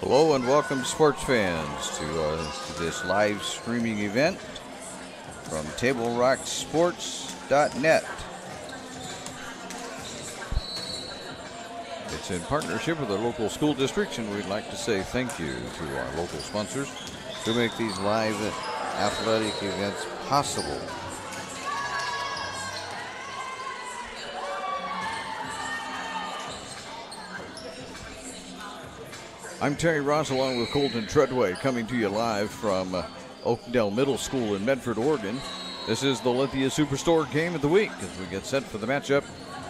Hello and welcome, sports fans, to this live streaming event from TableRockSports.net. It's in partnership with our local school districts, and we'd like to say thank you to our local sponsors who make these live athletic events possible. I'm Terry Ross along with Colton Treadway coming to you live from Oakdale Middle School in Medford, Oregon. This is the Lithia Superstore game of the week as we get set for the matchup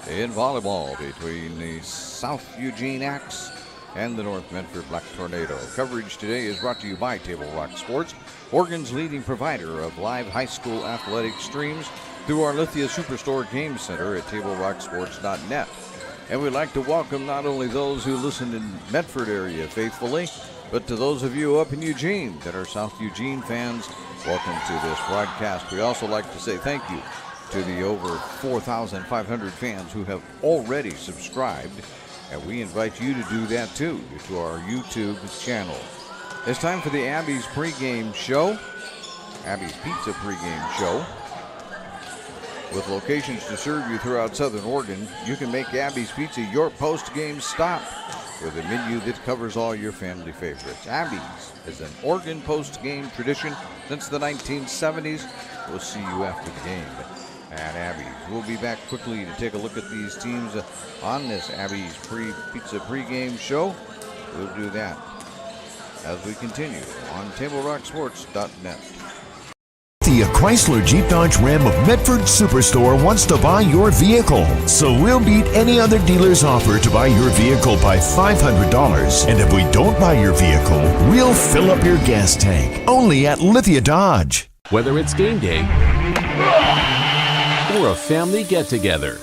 in volleyball between the South Eugene Axe and the North Medford Black Tornado. Coverage today is brought to you by Table Rock Sports, Oregon's leading provider of live high school athletic streams through our Lithia Superstore Game Center at TableRockSports.net. And we'd like to welcome not only those who listen in Medford area faithfully, but to those of you up in Eugene that are South Eugene fans, welcome to this broadcast. We also like to say thank you to the over 4,500 fans who have already subscribed, and we invite you to do that too to our YouTube channel. It's time for the Abby's pregame show, Abby's Pizza pregame show. With locations to serve you throughout Southern Oregon, you can make Abby's Pizza your post-game stop with a menu that covers all your family favorites. Abby's is an Oregon post-game tradition since the 1970s. We'll see you after the game at Abby's. We'll be back quickly to take a look at these teams on this Abby's Pizza pregame show. We'll do that as we continue on TableRockSports.net. The Chrysler Jeep Dodge Ram of Medford Superstore wants to buy your vehicle. So we'll beat any other dealer's offer to buy your vehicle by $500. And if we don't buy your vehicle, we'll fill up your gas tank. Only at Lithia Dodge. Whether it's game day or a family get-together,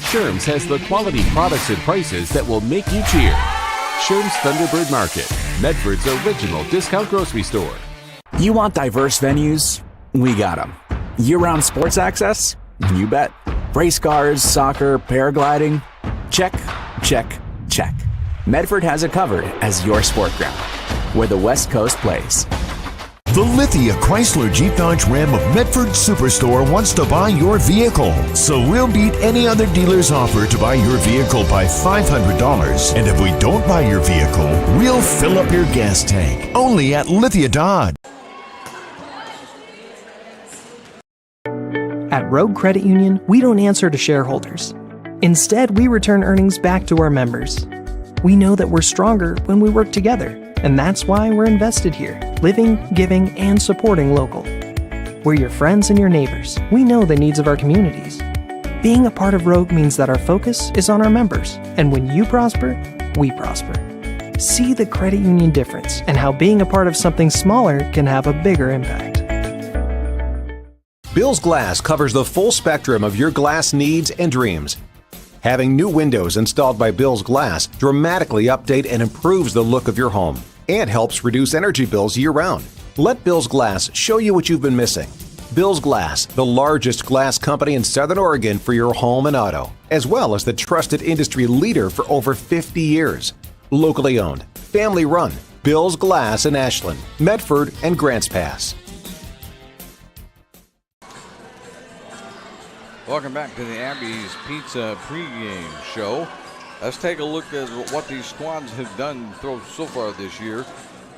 Sherm's has the quality products and prices that will make you cheer. Sherm's Thunderbird Market, Medford's original discount grocery store. You want diverse venues? We got them. Year-round sports access? You bet. Race cars, soccer, paragliding? Check, check, check. Medford has it covered as your sport ground, where the West Coast plays. The Lithia Chrysler Jeep Dodge Ram of Medford Superstore wants to buy your vehicle. So we'll beat any other dealer's offer to buy your vehicle by $500. And if we don't buy your vehicle, we'll fill up your gas tank. Only at Lithia Dodge. At Rogue Credit Union, we don't answer to shareholders. Instead, we return earnings back to our members. We know that we're stronger when we work together, and that's why we're invested here, living, giving, and supporting local. We're your friends and your neighbors. We know the needs of our communities. Being a part of Rogue means that our focus is on our members, and when you prosper, we prosper. See the credit union difference and how being a part of something smaller can have a bigger impact. Bill's Glass covers the full spectrum of your glass needs and dreams. Having new windows installed by Bill's Glass dramatically update and improves the look of your home and helps reduce energy bills year-round. Let Bill's Glass show you what you've been missing. Bill's Glass, the largest glass company in Southern Oregon for your home and auto, as well as the trusted industry leader for over 50 years. Locally owned, family run, Bill's Glass in Ashland, Medford, and Grants Pass. Welcome back to the Abby's Pizza pregame show. Let's take a look at what these squads have done so far this year.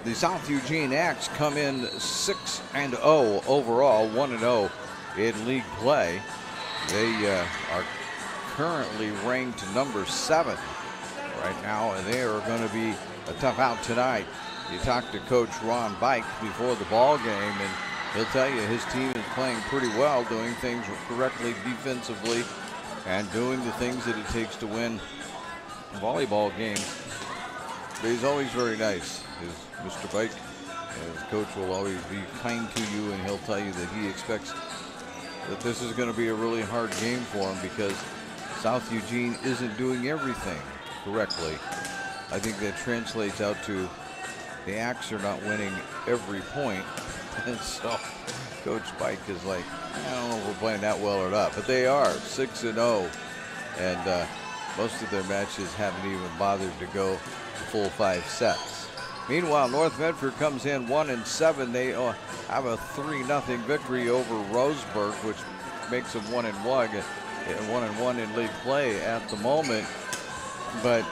The South Eugene Axe come in 6-0 overall, 1-0 in league play. They are currently ranked number 7 right now, and they are going to be a tough out tonight. You talked to Coach Ron Bike before the ball game, and he'll tell you his team is playing pretty well, doing things correctly defensively and doing the things that it takes to win volleyball games. But he's always very nice. Mr. Bike, his coach, will always be kind to you, and he'll tell you that he expects that this is going to be a really hard game for him because South Eugene isn't doing everything correctly. I think that translates out to the Axe are not winning every point. And so Coach Pike is like, I don't know if we're playing that well or not, but they are 6-0. And most of their matches haven't even bothered to go the full 5 sets. Meanwhile, North Medford comes in 1-7. They have a 3-0 victory over Roseburg, which makes them 1-1 in league play at the moment. But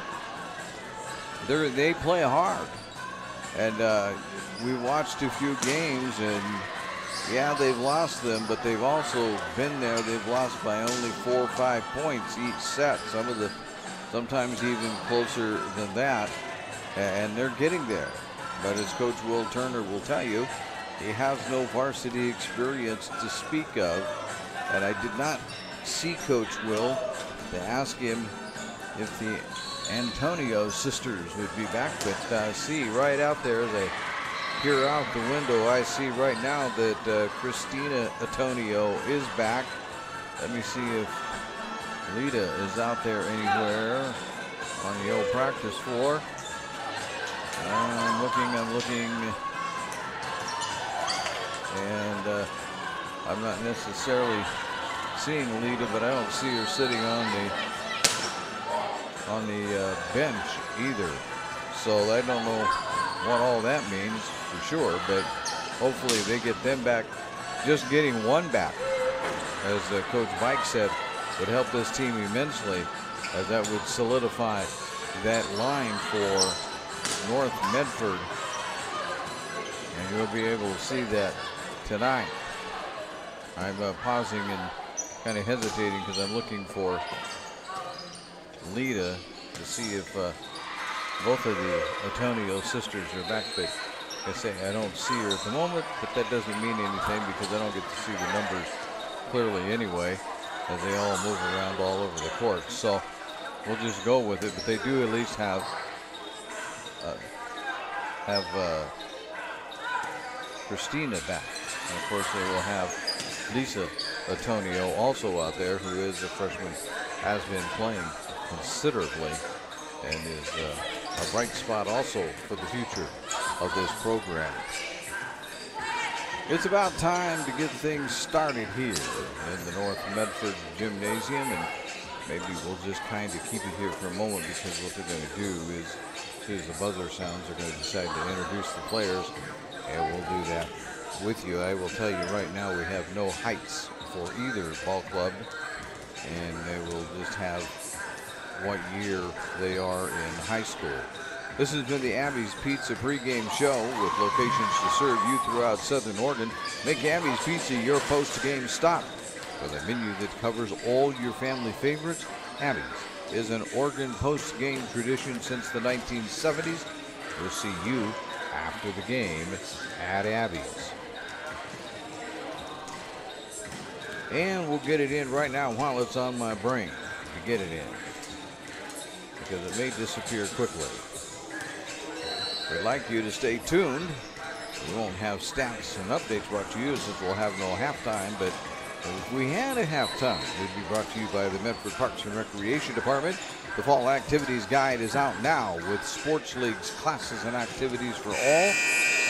they play hard, and we watched a few games, and yeah, they've lost them, but they've also been there. They've lost by only 4 or 5 points each set. Sometimes even closer than that, and they're getting there. But as Coach Will Turner will tell you, he has no varsity experience to speak of, and I did not see Coach Will to ask him if the Antonio sisters would be back, but I see right out there as I peer out the window, I see right now that Christina Antonio is back. Let me see if Lita is out there anywhere on the old practice floor. I'm looking, and I'm not necessarily seeing Lita, but I don't see her sitting on the bench either. So I don't know what all that means for sure, but hopefully they get them back. Just getting one back, as Coach Bike said, would help this team immensely, as that would solidify that line for North Medford, and you'll be able to see that tonight. I'm pausing and kind of hesitating because I'm looking for Lita to see if both of the Antonio sisters are back, but I say I don't see her at the moment, but that doesn't mean anything because I don't get to see the numbers clearly anyway, as they all move around all over the court. So we'll just go with it, but they do at least have Christina back. And of course they will have Lisa Antonio also out there, who is a freshman, has been playing considerably, and is a bright spot also for the future of this program. It's about time to get things started here in the North Medford Gymnasium, and maybe we'll just kind of keep it here for a moment, because what they're going to do is, as soon as the buzzer sounds, they're going to decide to introduce the players, and we'll do that with you. I will tell you right now, we have no heights for either ball club, and they will just have what year they are in high school. This has been the Abby's Pizza pregame show, with locations to serve you throughout Southern Oregon. Make Abby's Pizza your post-game stop. With a menu that covers all your family favorites, Abby's is an Oregon post-game tradition since the 1970s. We'll see you after the game at Abby's. And we'll get it in right now while it's on my brain to get it in, because it may disappear quickly. We'd like you to stay tuned. We won't have stats and updates brought to you since we'll have no halftime, but if we had a halftime, it would be brought to you by the Medford Parks and Recreation Department. The Fall Activities Guide is out now with sports leagues, classes, and activities for all.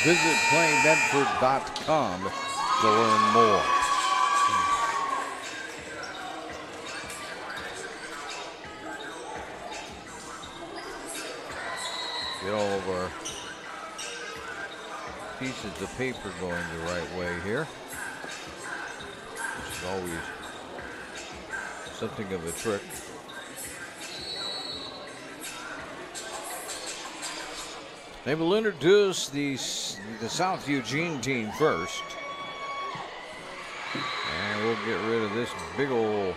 Visit playmedford.com to learn more. Get all of our pieces of paper going the right way here, which is always something of a trick. They will introduce the South Eugene team first, and we'll get rid of this big old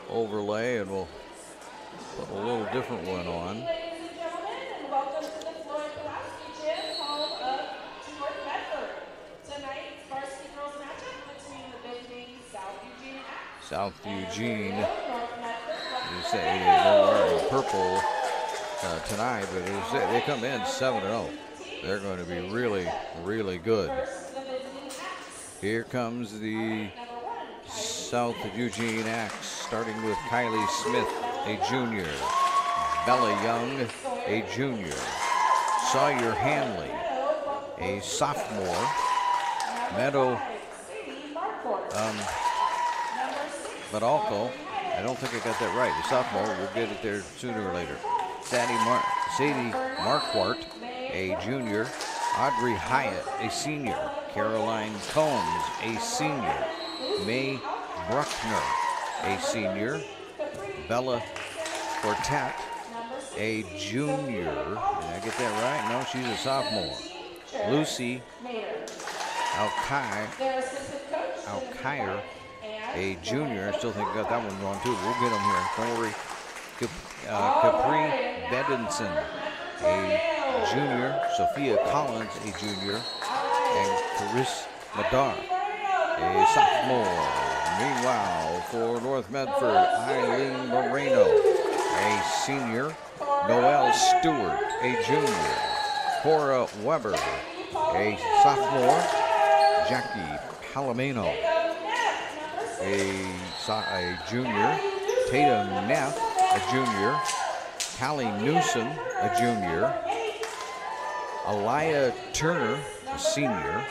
overlay, and we'll put a little different one on. South Eugene, you say they're wearing purple tonight, but they come in 7-0. They're going to be really, really good. Here comes the South Eugene Axe, starting with Kylie Smith, a junior. Bella Young, a junior. Sawyer Hanley, a sophomore. Meadow Badalco, I don't think I got that right. The sophomore, we'll get it there sooner or later. Sadie Marquardt, a junior. Audrey Hyatt, a senior. Caroline Combs, a senior. May Bruckner, a senior. Bella Quartet, a junior. Did I get that right? No, she's a sophomore. Lucy Alkire, a junior. I still think I got that one wrong too. We'll get them here. Don't worry. Capri Bedinson, a junior. Sophia Collins, a junior. And Chris Madar, a sophomore. Meanwhile, for North Medford, Eileen Moreno, a senior. Noelle Stewart, a junior. Cora Weber, a sophomore. Jackie Palomino, a junior. Tatum Neff, a junior. Callie Newsom, a junior. Aliyah Turner, a senior.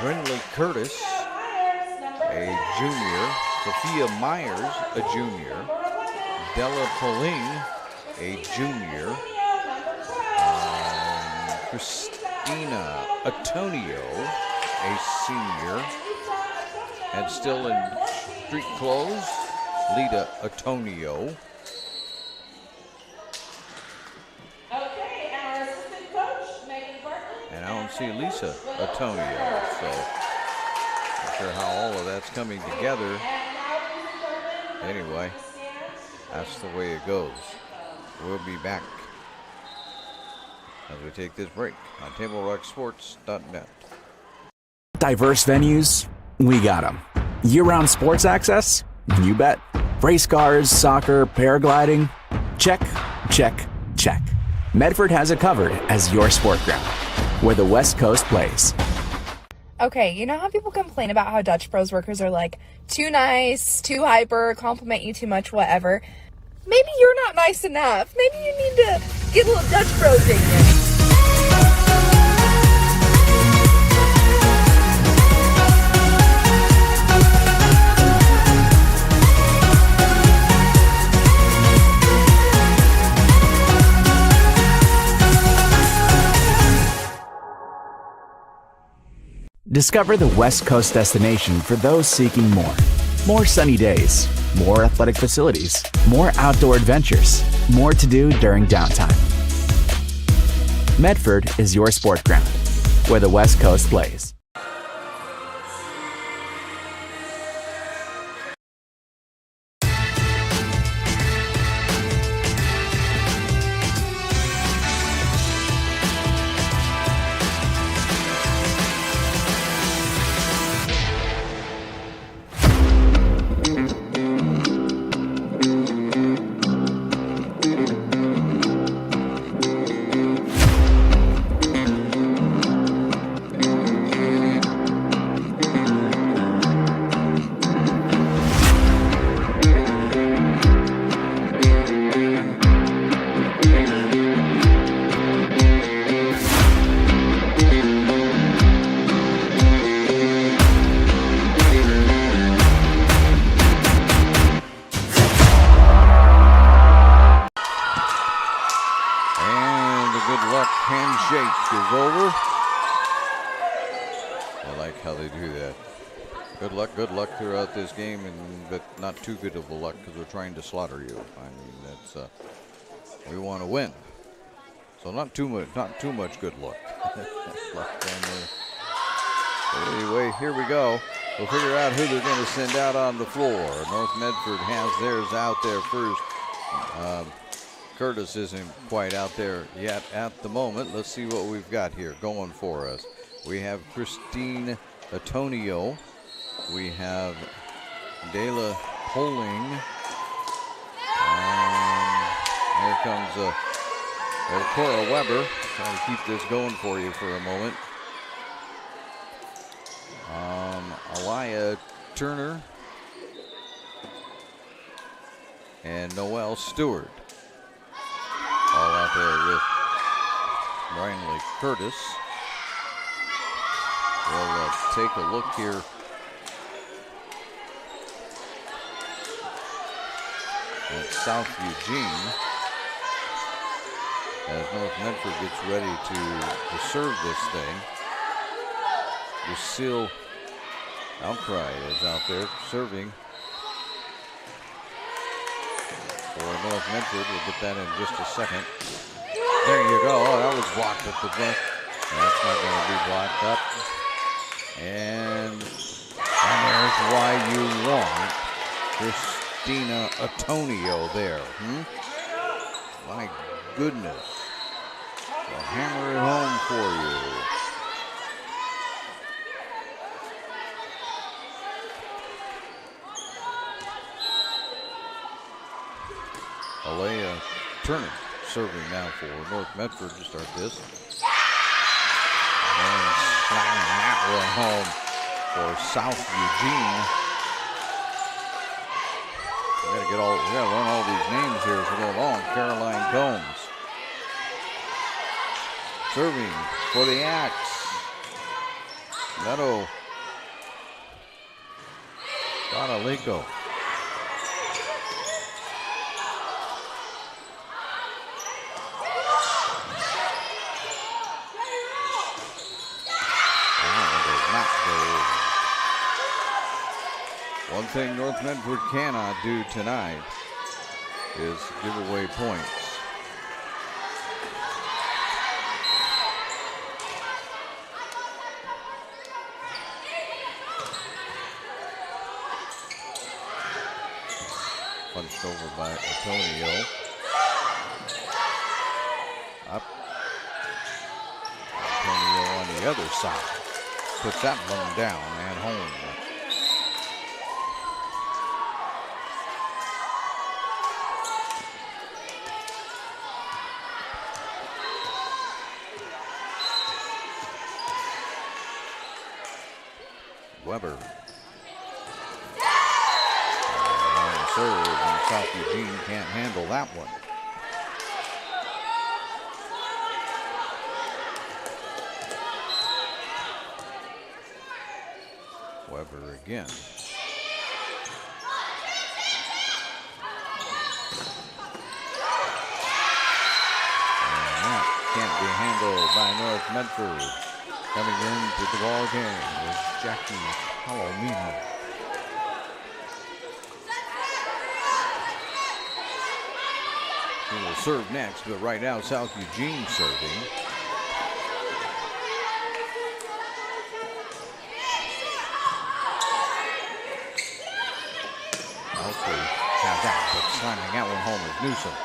Brindley Curtis, a junior. Sophia Myers, a junior. Della Pauling, a junior. Christina Antonio, a senior. And still in street clothes, Lita Antonio. And I don't see Lisa Antonio, so not sure how all of that's coming together. Anyway, that's the way it goes. We'll be back as we take this break on TableRockSports.net. Diverse venues, we got them. Year-round sports access? You bet. Race cars, soccer, paragliding? Check, check, check. Medford has it covered as your sport ground, where the West Coast plays. Okay, you know how people complain about how Dutch Bros workers are like too nice, too hyper, compliment you too much, whatever? Maybe you're not nice enough. Maybe you need to get a little Dutch Bros in you. Discover the West Coast destination for those seeking more. More sunny days, more athletic facilities, more outdoor adventures, more to do during downtime. Medford is your sport ground, where the West Coast plays. Good luck throughout this game, but not too good of a luck because we're trying to slaughter you. I mean, that's we want to win, so not too much good luck. But anyway, here we go. We'll figure out who they're going to send out on the floor. North Medford has theirs out there first. Curtis isn't quite out there yet at the moment. Let's see what we've got here going for us. We have Christine Antonio. We have Dela Poling. Here comes Cora Weber. Trying to keep this going for you for a moment. Aliyah Turner. And Noelle Stewart. All out there with Brindley Curtis. We'll take a look here at South Eugene. As North Medford gets ready to serve this thing. Lucille Outcry is out there serving for North Medford. We'll get that in just a second. There you go. Oh, that was blocked at the front. That's not going to be blocked up. And there's why you want Christina Antonio there. My goodness. I'll hammer it home for you. Alea Turner serving now for North Medford to start this. And slamming that one home for South Eugene. We gotta learn all these names here as we go along. Caroline Combs serving for the Axe. Meadow Guadalico. One thing North Medford cannot do tonight is give away points. Punched over by Antonio. Up. Antonio on the other side. Puts that one down and home. Weber. On the serve, and South Eugene can't handle that one. Weber again. And that can't be handled by North Medford. Coming into the ball game is Jackie Palomino. He will serve next, but right now South Eugene serving. Also have that, but slamming that one home is Newsom.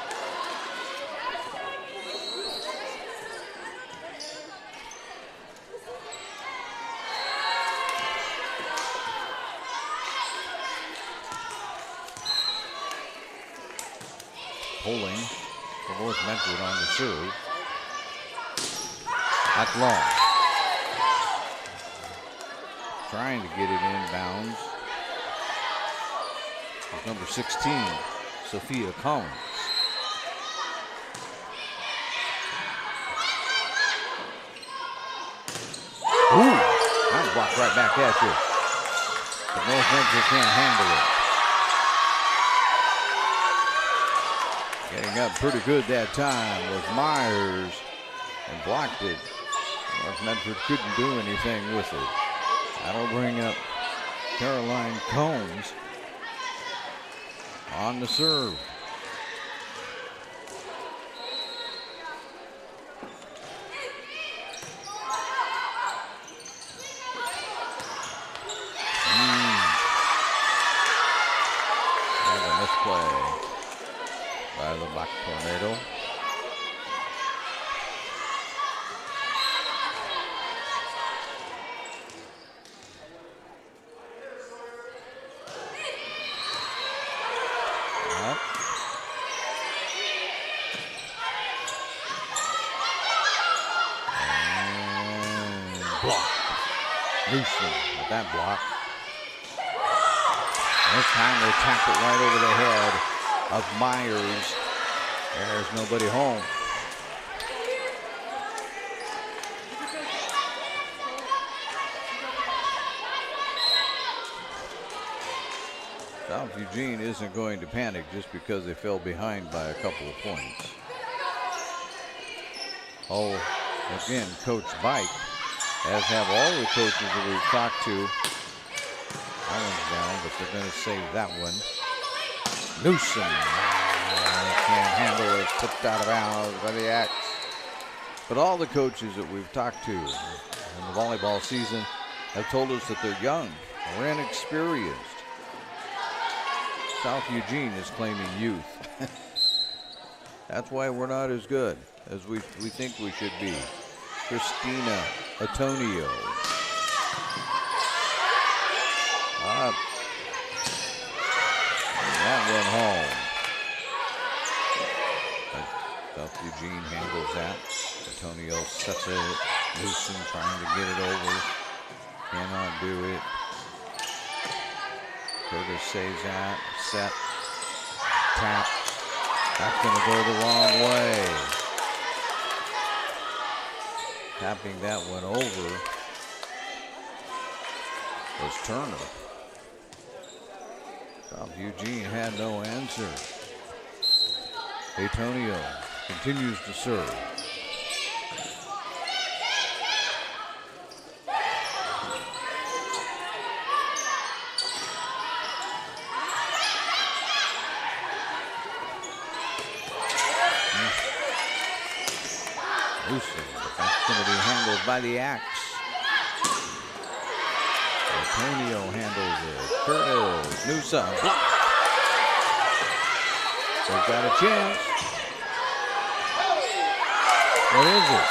Holding for North Medford on the serve. That's long. Trying to get it inbounds. With number 16, Sophia Collins. Ooh, that's blocked right back at you. But North Medford can't handle it. Getting up pretty good that time was Myers and blocked it. North Medford couldn't do anything with it. That'll bring up Caroline Combs on the serve. There's a misplay by the Black Tornado. Newsom with that block. This time they tapped it right over the head of Myers. There's nobody home. South Eugene isn't going to panic just because they fell behind by a couple of points. Oh, again, Coach Bike, as have all the coaches that we've talked to. That one's down, but they're going to save that one. Newsom can't handle it, tipped out of bounds by the Axe. But all the coaches that we've talked to in the volleyball season have told us that they're young or inexperienced. South Eugene is claiming youth. That's why we're not as good as we think we should be. Christina Antonio. Up. That one home. But South Eugene handles that. Antonio sets it. Newsom trying to get it over. Cannot do it. Curtis saves that. Set. Tap. That's going to go the wrong way. Tapping that one over was Turner. South Eugene had no answer. Antonio continues to serve. That's going to be handled by the Axe. Antonio handles it. Curtis, Newsom, block. They've got a chance. What is it?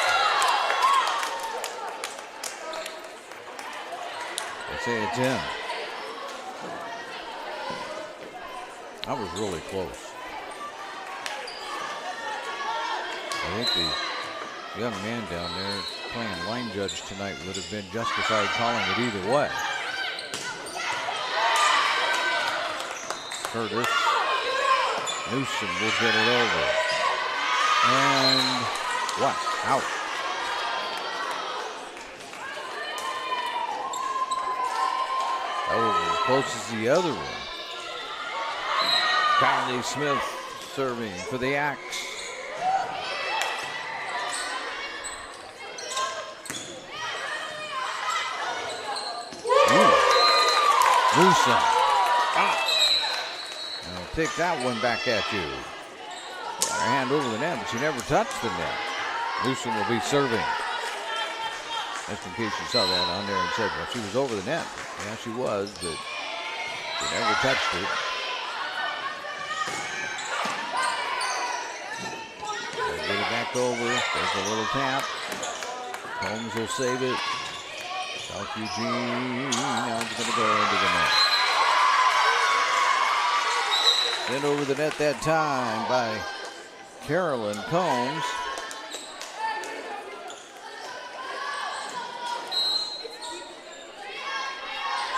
They say it's in. That was really close. I think the young man down there playing line judge tonight would have been justified calling it either way. Curtis. Newsom will get it over. And what? Out. That was as close as the other one. Kylie Smith serving for the Axe. Newsom. I'll take that one back at you. Got her hand over the net, but she never touched the net. Newsom will be serving. Just in case you saw that on there and said, well, she was over the net. Yeah, she was, but she never touched it. They'll get it back over. There's a little tap. Holmes will save it. South Eugene now it's going to go into the net. Sent over the net that time by Carolyn Combs.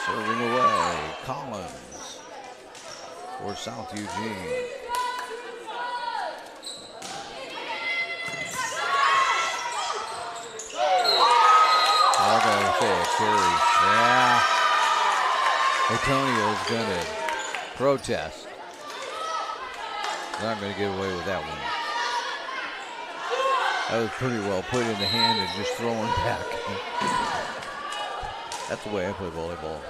Serving away, Collins for South Eugene. I'm going to say a carry. Yeah. Antonio's going to protest. Not going to get away with that one. That was pretty well put in the hand and just thrown back. That's the way I play volleyball.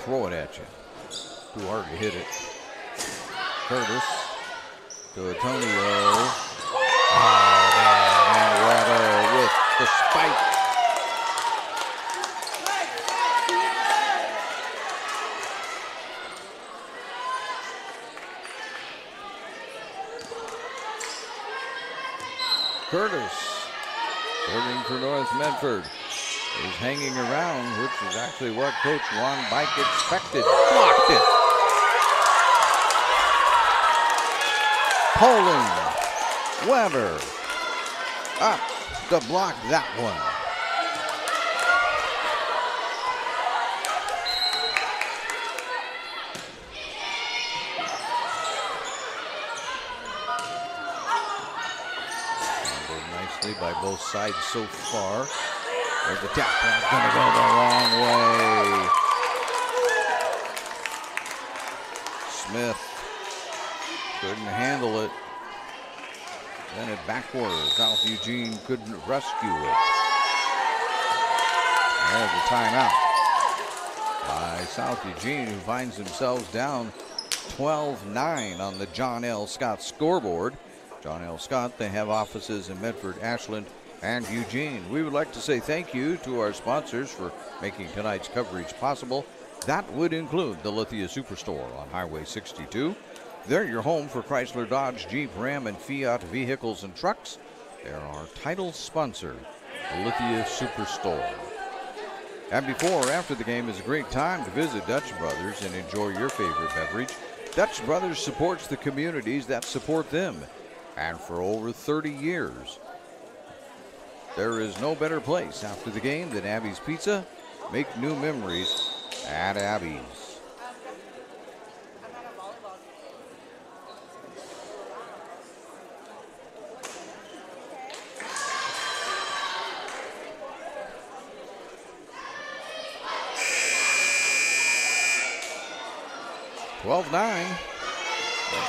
Throw it at you. Too hard to hit it. Curtis to Antonio. Oh, man, Water with the spike. Curtis, serving for North Medford, is hanging around, which is actually what Coach Ron Bike expected. Blocked it. Poling, Weber, up to block that one. By both sides so far. There's the tap. That's going to go the wrong way. Smith couldn't handle it. Sent it backwards. South Eugene couldn't rescue it. There's a timeout by South Eugene, who finds themselves down 12-9 on the John L. Scott scoreboard. John L. Scott, they have offices in Medford, Ashland, and Eugene. We would like to say thank you to our sponsors for making tonight's coverage possible. That would include the Lithia Superstore on Highway 62. They're your home for Chrysler, Dodge, Jeep, Ram, and Fiat vehicles and trucks. They're our title sponsor, the Lithia Superstore. And before or after the game is a great time to visit Dutch Brothers and enjoy your favorite beverage. Dutch Brothers supports the communities that support them. And for over 30 years, there is no better place after the game than Abby's Pizza. Make new memories at Abby's.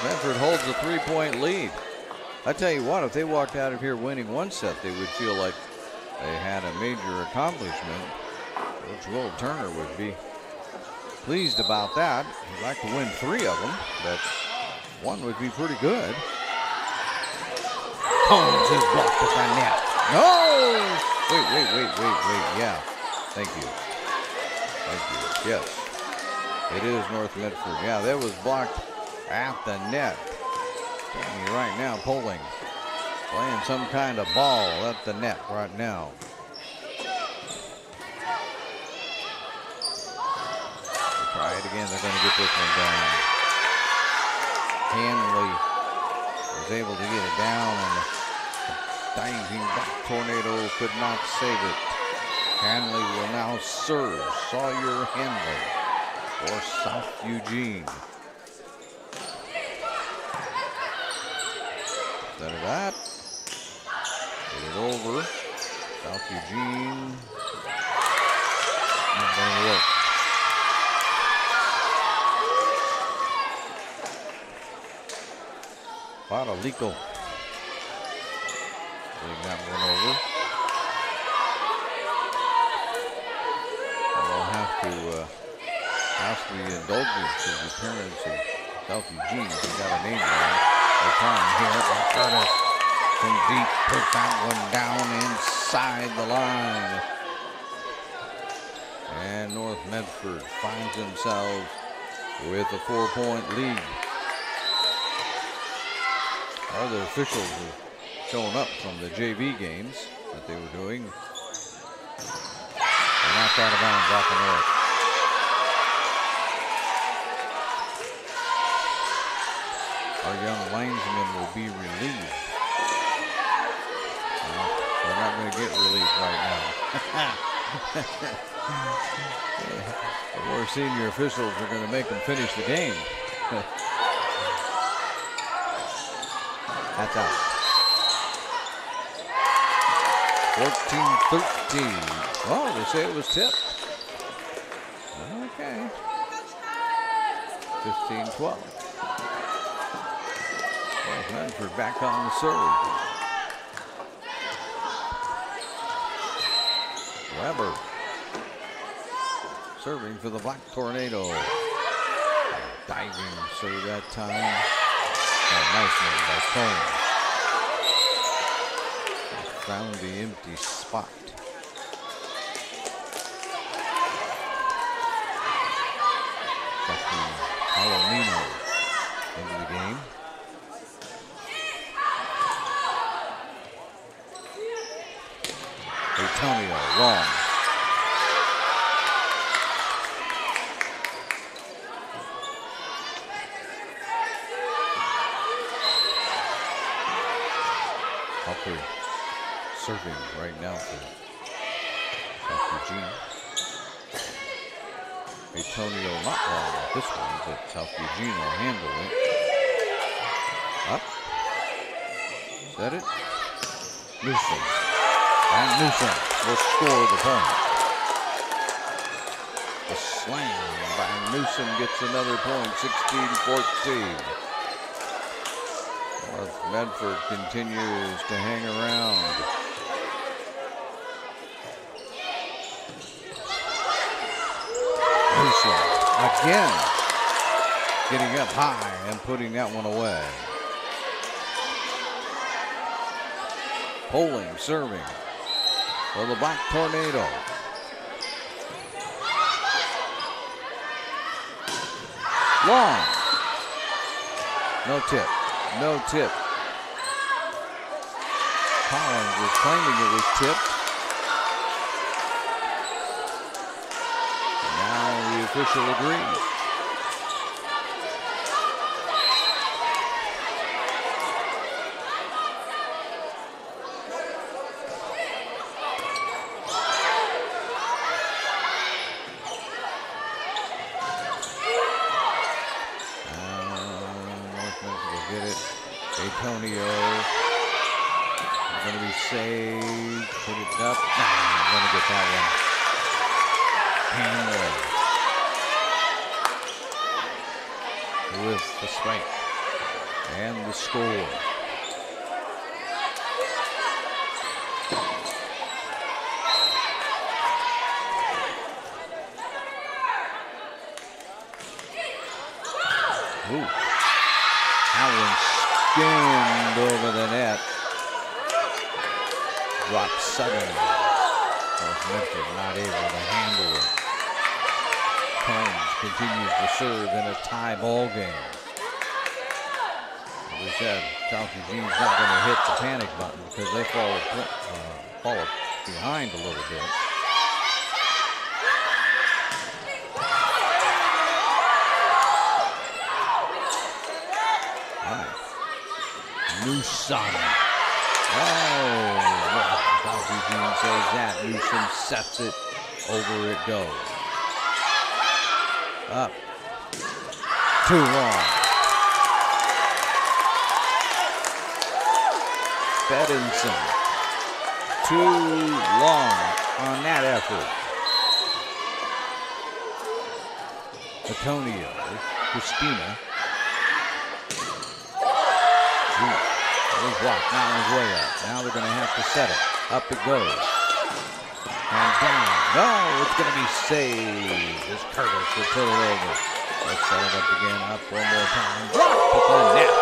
Medford holds a 3-point lead. I tell you what, if they walked out of here winning one set, they would feel like they had a major accomplishment. Coach Will Turner would be pleased about that. He'd like to win 3 of them, but one would be pretty good. Combs is blocked at the net. No! Wait. Yeah. Thank you. Yes. It is North Medford. Yeah, that was blocked at the net. Right now, playing some kind of ball at the net right now. They'll try it again. They're going to get this one down. Hanley was able to get it down, and the diving back tornado could not save it. Hanley will now serve. Sawyer Hanley for South Eugene. Instead of that, get it over. South Eugene. Not going to work. Badalico. Getting that one over. We'll have to ask the indulgence of the parents of South Eugene. They got a name wrong. They're trying here. Curtis from deep, put that one down inside the line. And North Medford finds themselves with a 4-point lead. Other officials have shown up from the JV games that they were doing. They knocked out of bounds off the north. Our young linesmen will be relieved. Well, they're not going to get relief right now. The more senior officials are going to make them finish the game. That's out. 14-13. Oh, they say it was tipped. Okay. 15-12. Medford back on the serve. Weber serving for the Black Tornado. Diving serve that time. Oh, nice one by Cone. Found the empty spot. Palomino into the game. Antonio, wrong. Hopper serving right now for South Eugene. Antonio not wrong with this one, but South Eugene will handle it. Up. Set it. Newsom. And Newsom will score the point. The slam by Newsom gets another point, 16-14. North Medford continues to hang around. Newsom again getting up high and putting that one away. Poling serving for the Black Tornado. Long. No tip. No tip. Collins was claiming it was tipped. Now the official agrees. Antonio is going to be saved. Put it up. I'm going to get that one. Hanley with the spike and the score. Ooh. Allen skimmed over the net. Dropped suddenly. North Medford not able to handle it. Combs continues to serve in a tie ball game. As we said, South Eugene's not going to hit the panic button because they fall behind a little bit. Newsom. Oh, South Eugene says that. Newsom sets it. Over it goes. Up. Too long. Bedinson. Too long on that effort. Antonio. Christina. He's blocked. Now on his way up. Now they're going to have to set it. Up it goes. And down. No, it's going to be saved as Curtis will put it over. Let's set it up again. Up one more time. Blocked at the net.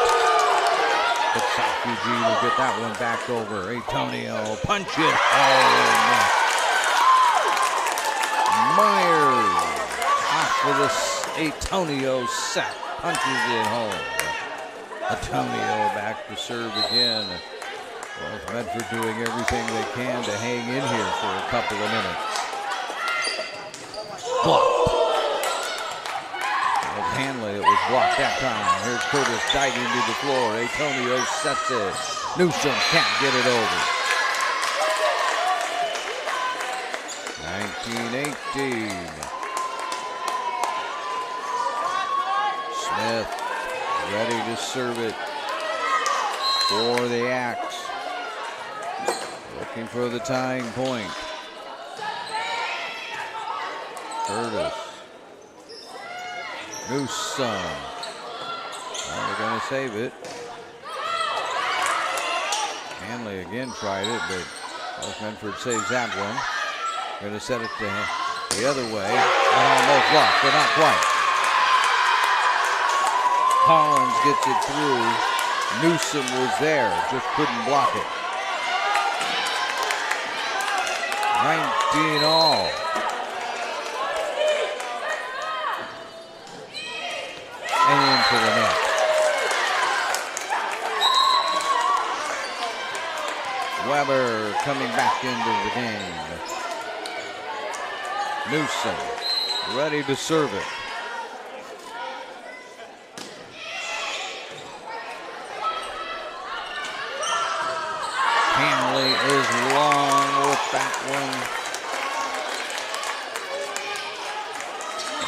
But South Eugene will get that one back over. Antonio punch it home. Myers off of this Antonio set. Punches it home. Antonio back to serve again. North Medford doing everything they can to hang in here for a couple of minutes. Blocked. Of Hanley, it was blocked that time. Here's Curtis diving to the floor. Antonio sets it. Newsom can't get it over. 19-18. Smith ready to serve it for the Axe. Looking for the tying point. Curtis. Newsom. Well, they're going to save it. Hanley again tried it, but North Medford saves that one. Going to set it to the other way. And almost blocked, but not quite. Collins gets it through. Newsom was there, just couldn't block it. 19 all. And into the net. Weber coming back into the game. Newsom ready to serve it. Hanley is long with that one.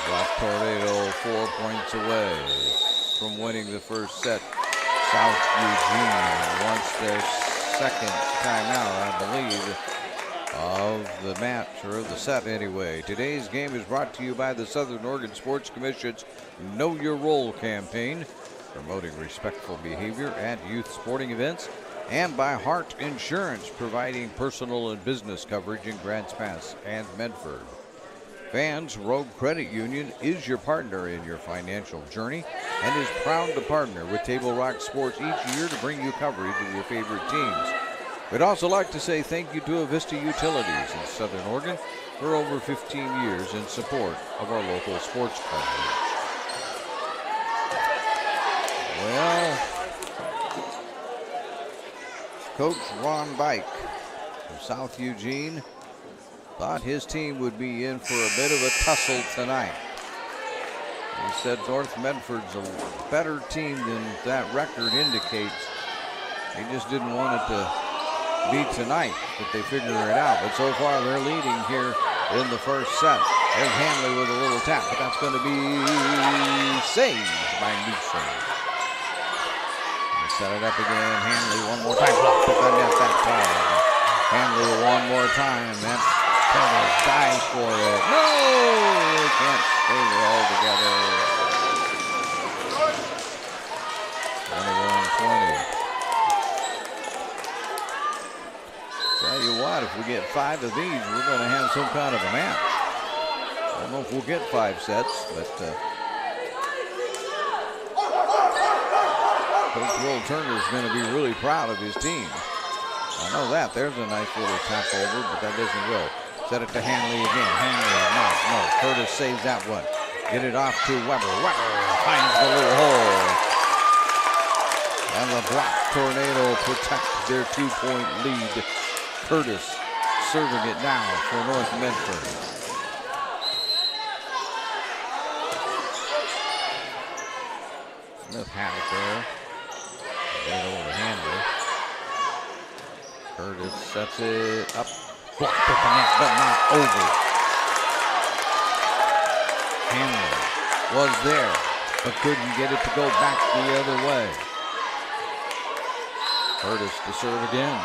Black Tornado 4 points away from winning the first set. South Eugene wants their second timeout, I believe, of the match, or of the set anyway. Today's game is brought to you by the Southern Oregon Sports Commission's Know Your Role campaign, promoting respectful behavior at youth sporting events, and by Hart Insurance, providing personal and business coverage in Grants Pass and Medford. Fans, Rogue Credit Union is your partner in your financial journey and is proud to partner with Table Rock Sports each year to bring you coverage of your favorite teams. We'd also like to say thank you to Avista Utilities in Southern Oregon for over 15 years in support of our local sports coverage. Well, Coach Ron Bike from South Eugene thought his team would be in for a bit of a tussle tonight. He said North Medford's a better team than that record indicates. He just didn't want it to be tonight that they figure it out. But so far they're leading here in the first set. There's Hanley with a little tap, but that's going to be saved by Newsom. Set it up again. Hanley one more time. Put the net that time. Hanley one more time. That's Turner dies for it. No! They can't stay all together. 21-20. Tell you what, if we get 5 of these, we're going to have some kind of a match. I don't know if we'll get 5 sets, but Coach Will Turner is going to be really proud of his team. I know that. There's a nice little tap over, but that doesn't go. Set it to Hanley again. Hanley, no. Curtis saves that one. Get it off to Weber. Weber finds the little hole. And the Black Tornado protect their 2-point lead. Curtis serving it now for North Medford. Smith had it there. Get it over to Hanley. Curtis sets it up. Blocked at the net, but not over. Hanley was there, but couldn't get it to go back the other way. Curtis to serve again.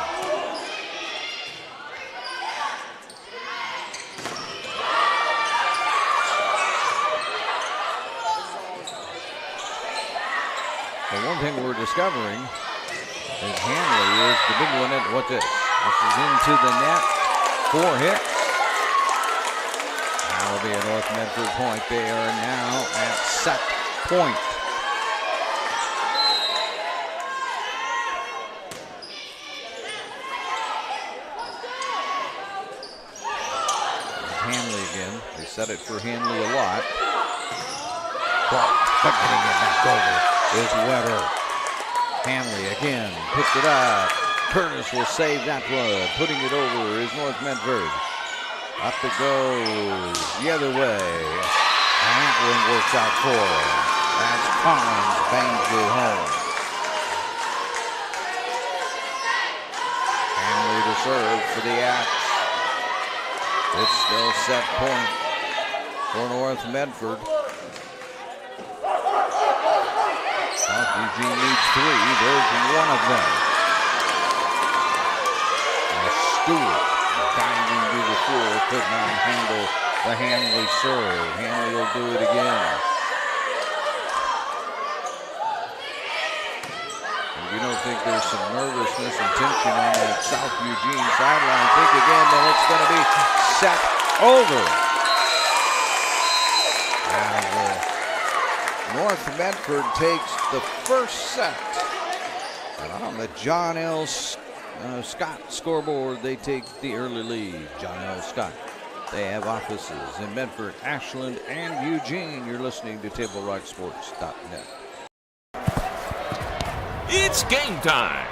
The one thing we're discovering is Hanley is the big one. What's this? This is into the net. 4 hits. That'll be a North Medford point. They are now at set point. Hanley again. They set it for Hanley a lot. But getting it back over is Weber. Hanley again picked it up. Curtis will save that one. Putting it over is North Medford. Up it goes the other way. And that one works out for him. As Collins bangs it home. Hanley to serve for the Axe. It's still set point for North Medford. South Eugene needs 3. There's one of them. Stewart diving to the floor, could not handle the Hanley serve. Hanley will do it again. If you don't think there's some nervousness and tension on that South Eugene sideline, think again, then it's going to be set over. And North Medford takes the first set. And on the John L. Scott scoreboard, they take the early lead. John L. Scott. They have offices in Medford, Ashland, and Eugene. You're listening to TableRockSports.net. It's game time.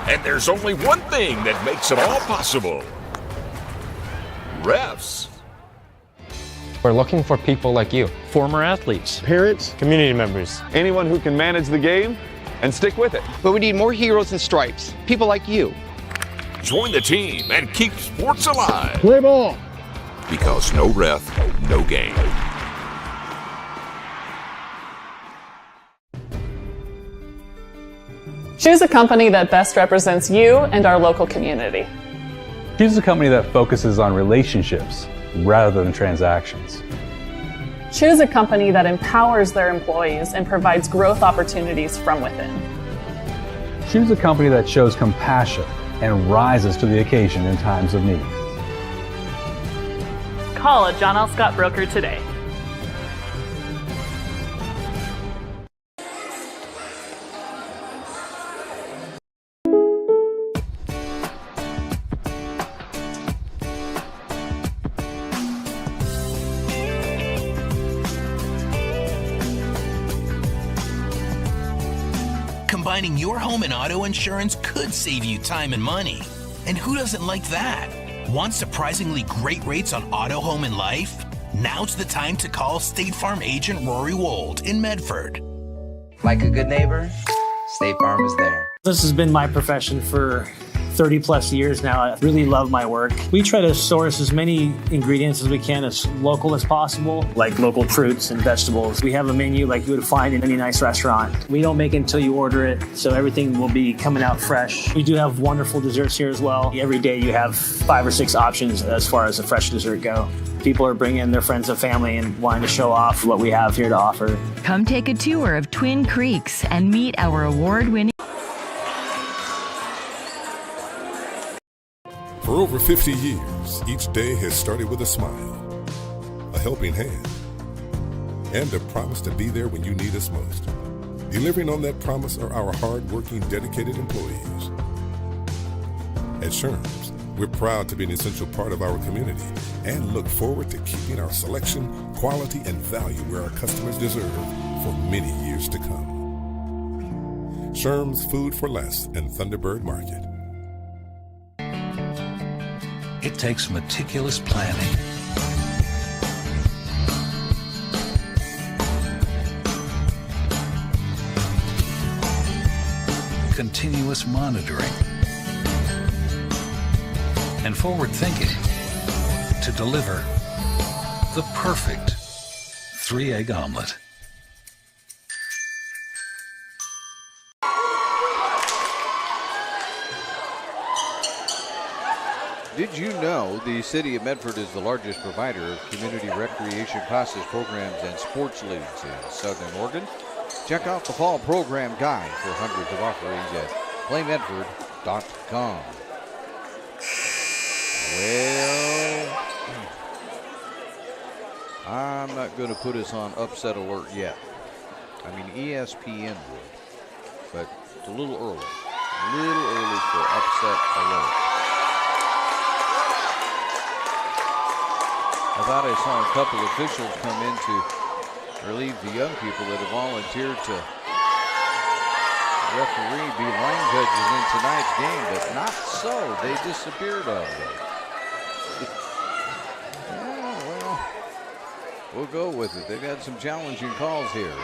And there's only one thing that makes it all possible. Refs. We're looking for people like you. Former athletes. Parents. Community members. Anyone who can manage the game and stick with it. But we need more heroes and stripes. People like you. Join the team and keep sports alive. Play ball. Because no ref, no game. Choose a company that best represents you and our local community. Choose a company that focuses on relationships rather than transactions. Choose a company that empowers their employees and provides growth opportunities from within. Choose a company that shows compassion and rises to the occasion in times of need. Call a John L. Scott broker today. Combining your home and auto insurance could save you time and money. And who doesn't like that? Want surprisingly great rates on auto, home, and life? Now's the time to call State Farm agent Rory Wold in Medford. Like a good neighbor, State Farm is there. This has been my profession for 30 plus years now. I really love my work. We try to source as many ingredients as we can, as local as possible, like local fruits and vegetables. We have a menu like you would find in any nice restaurant. We don't make it until you order it, so everything will be coming out fresh. We do have wonderful desserts here as well. Every day you have 5 or 6 options as far as the fresh dessert go. People are bringing their friends and family and wanting to show off what we have here to offer. Come take a tour of Twin Creeks and meet our award-winning. For over 50 years, each day has started with a smile, a helping hand, and a promise to be there when you need us most. Delivering on that promise are our hard-working, dedicated employees. At Sherms, we're proud to be an essential part of our community and look forward to keeping our selection, quality, and value where our customers deserve for many years to come. Sherms Food for Less and Thunderbird Market. It takes meticulous planning, continuous monitoring, and forward thinking to deliver the perfect 3-egg omelet. Did you know the city of Medford is the largest provider of community recreation classes, programs, and sports leagues in Southern Oregon? Check out the fall program guide for hundreds of offerings at playmedford.com. Well, I'm not going to put us on upset alert yet. I mean, ESPN would, but it's a little early. A little early for upset alert. I thought I saw a couple of officials come in to relieve the young people that have volunteered to referee, be line judges in tonight's game, but not so. They disappeared out of it. Yeah, well, we'll go with it. They've had some challenging calls here.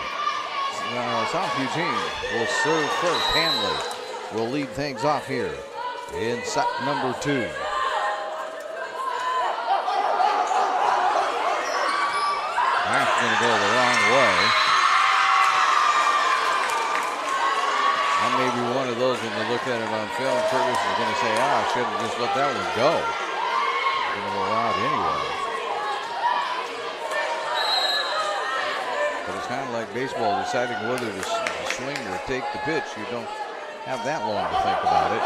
South Eugene will serve first. Hanley will lead things off here in set number 2. That's going to go the wrong way. That may be one of those when they look at it on film. Curtis is going to say, I should have just let that one go. It's going to go out anyway. But it's kind of like baseball deciding whether to swing or take the pitch. You don't have that long to think about it.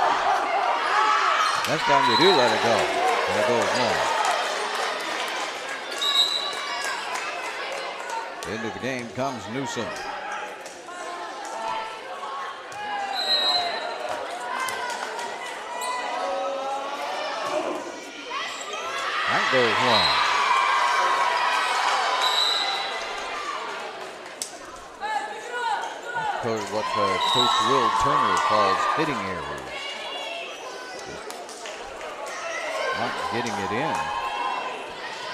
Next time they do let it go, and it goes long. Into the game comes Newsom. That goes long. What Coach Will Turner calls hitting errors. Not getting it in.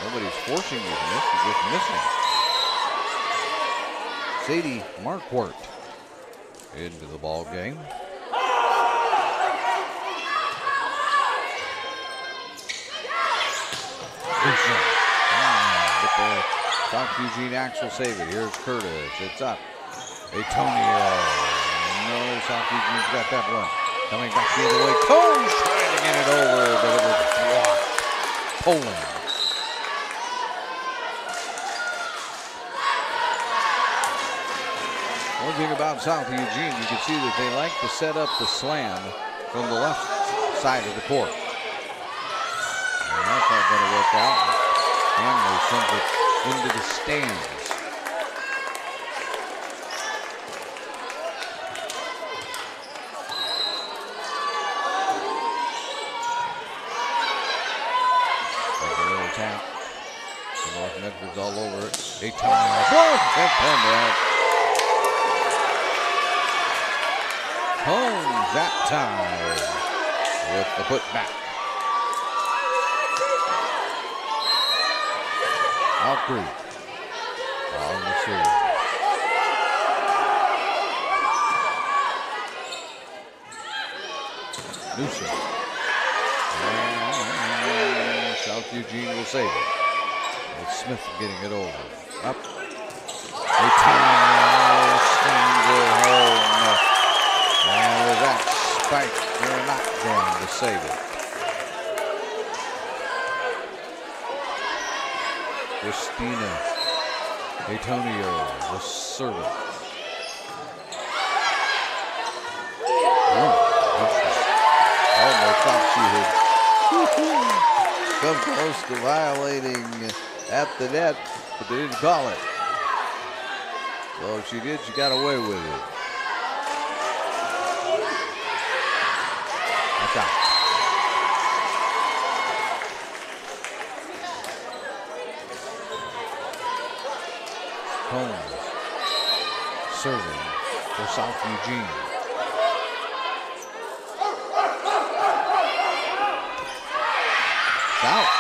Nobody's forcing you to miss, you're just missing. Sadie Marquardt into the ball game. South Eugene Axe will save it. Here's Curtis. It's up. Antonio. No, South Eugene's got that one. Coming back the other way. Combs trying to get it over, but it was Poland. One thing about South Eugene, you can see that they like to set up the slam from the left side of the court. And that's not going to work out. Hanley sends it into the stands. There's a little tap. The North Medford's all over it. They turn out. And out. Holmes that time with the putback. Out Creek on the serve. Newsom. And South Eugene will save it. It's Smith getting it over. Up. A time single home. And with that spike, they're not going to save it. Christina Antonio, the servant. Almost thought she had come close to violating at the net, but they didn't call it. Well, if she did, she got away with it. Watch out. Holmes serving for South Eugene. Out.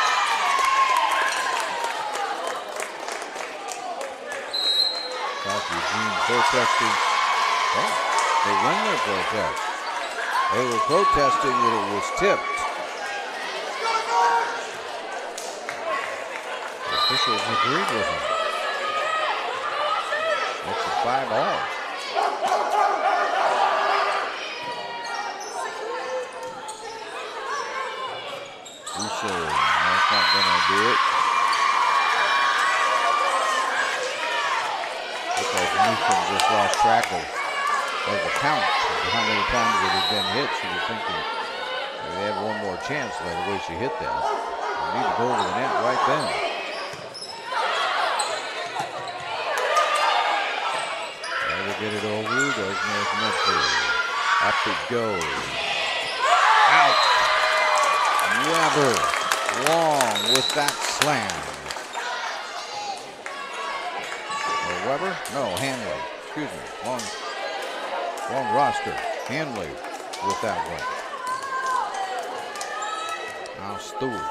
South Eugene protesting. Oh, they won their protest. They were protesting that it was tipped. The officials agreed with them. It's a 5-all. Russo, that's not gonna do it. Looks like Newsom just lost track of the count of how many times it had been hit. She was thinking they had one more chance by the way she hit that. They need to go over the net right then. Get it over, does North Medford. Up it goes. Out. Weber long with that slam. Or Weber? No, Hanley. Excuse me. Wrong roster. Hanley with that one. Now Stewart.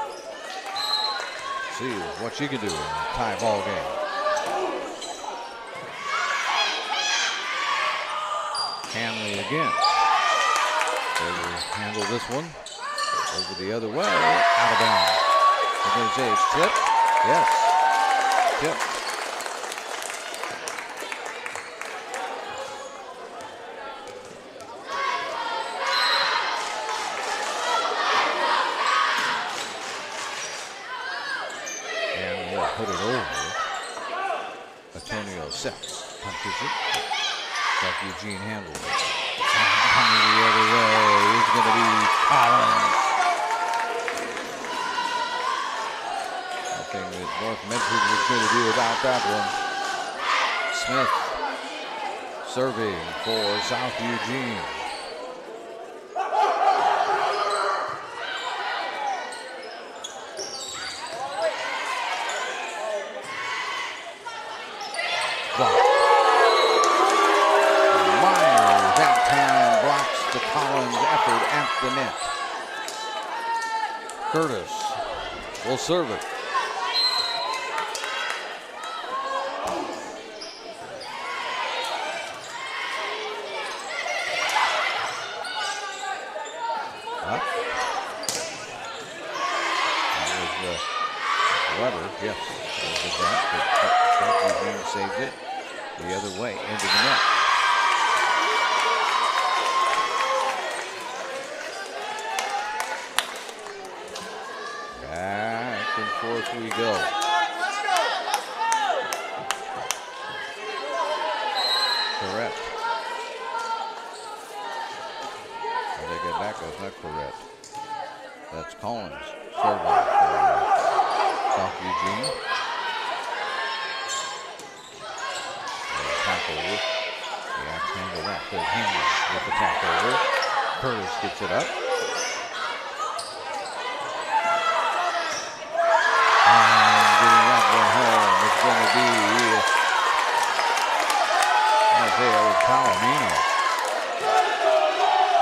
See what she can do in a tie ball game. Hanley again. They will handle this one. Over the other way. Out of bounds. I'm going to say it's tipped. Yes. Tipped. And we'll put it over. Antonio sets. Punches it. South Eugene handles it. Coming the other way is going to be Collins. Nothing that North Medford was going to do about that one. Smith serving for South Eugene. The Collins effort at the net. Curtis will serve it. Up. That was Weber. Yes, that was that. But South Eugene saved it the other way into the net. 4th we go. Correct. They get back, that's not correct. That's Collins serving for South Eugene. Takeover. The Axe handle that. There's Henry with the takeover. Curtis gets it up. And getting that one home. It's going to be, I'd say that was Palomino.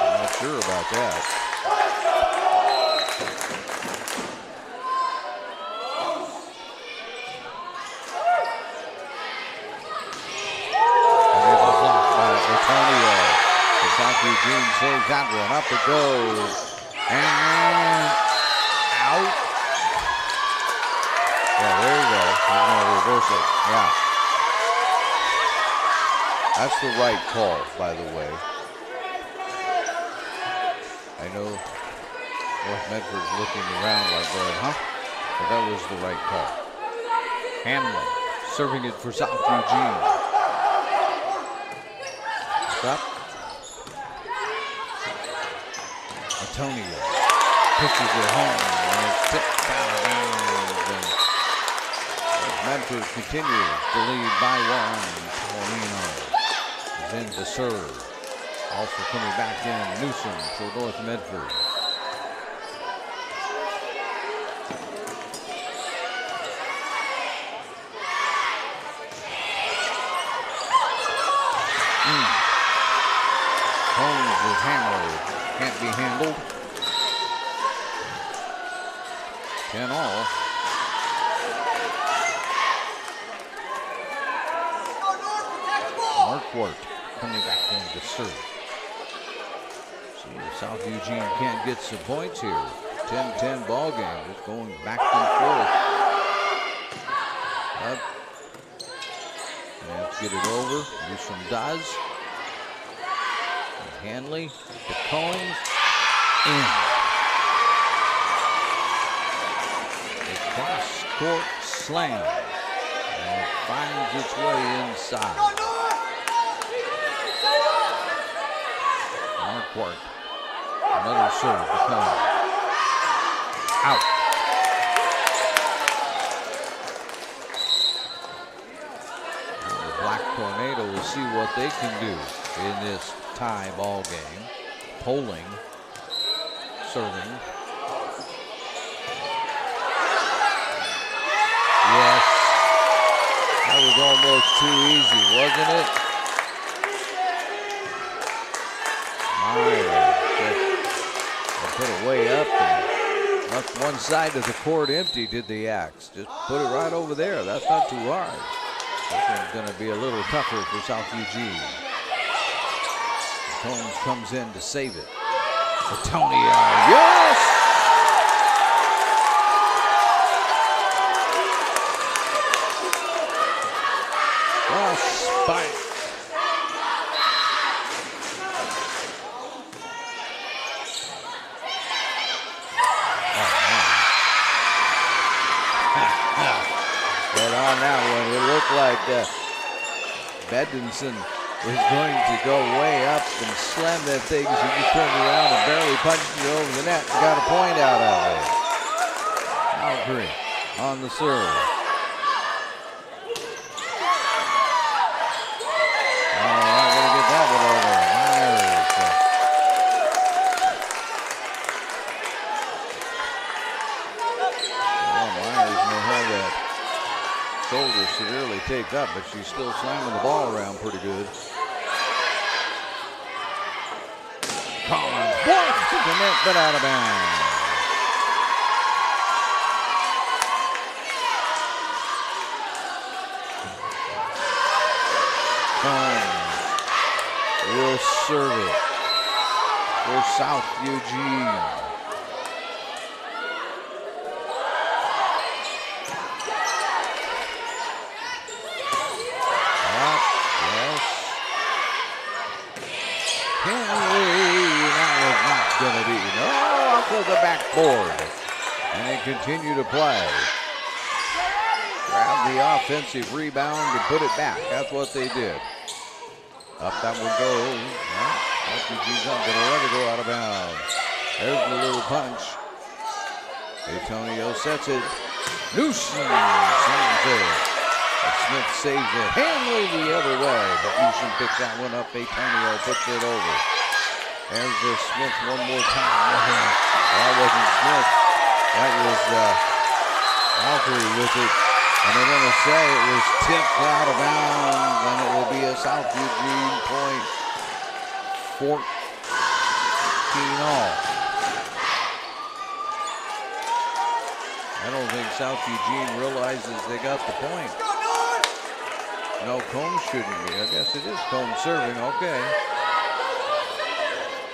I'm not sure about that. Eugene saves that one. Up it goes. And out. Yeah, there you go. He's going to reverse it. Yeah. That's the right call, by the way. I know North Medford's looking around like going, huh? But that was the right call. Hamlin serving it for South Eugene. Stop. Antonio pitches it home, and it's tipped out of bounds. And Medford continues to lead by 1. Paulino is in to serve. Also coming back in, Newsom for North Medford. Holmes is hammered. Can't be handled. 10 all. Marquardt coming back in to serve. See if South Eugene can't get some points here. 10-10 ball game. Just going back and forth. Up. Let's get it over. Newsom does. Hanley to Combs. In. A cross-court slam. And it finds its way inside. Marquardt. Another serve to come. Out. Now the Black Tornado will see what they can do in this tie ball game. Poling, serving. Yes, that was almost too easy, wasn't it? They put it way up and left one side of the court empty, did the Axe. Just put it right over there. That's not too hard. This one's going to be a little tougher for South Eugene. Holmes comes in to save it. Antonio, yes! Well, spike. But on that one, it looked like Bedinson is going to go way up and slam that thing. So he just turned around and barely punched it over the net and got a point out of it. Algren on the serve. Oh, not going to get that one over. Myers. Oh, Myers may have that shoulder severely taped up, but she's still slamming the ball around pretty good. Collins, blocked to the net, but out of bounds. Collins will serve it for South Eugene. Going to be off of the backboard, and they continue to play. grab the offensive rebound and put it back. That's what they did. Up that one goes. Eugene's not going to let it go out of bounds. There's the little punch. Antonio sets it. Newsom slams it. Smith saves it. Hanley the other way, but Newsom picks that one up. Antonio puts it over. There's the Smith one more time. That wasn't Smith. That was Valkyrie with it. And they're going to say it was tipped out of bounds, and it will be a South Eugene point. 14 all. I don't think South Eugene realizes they got the point. No, Combs shouldn't be. I guess it is Combs serving. Okay.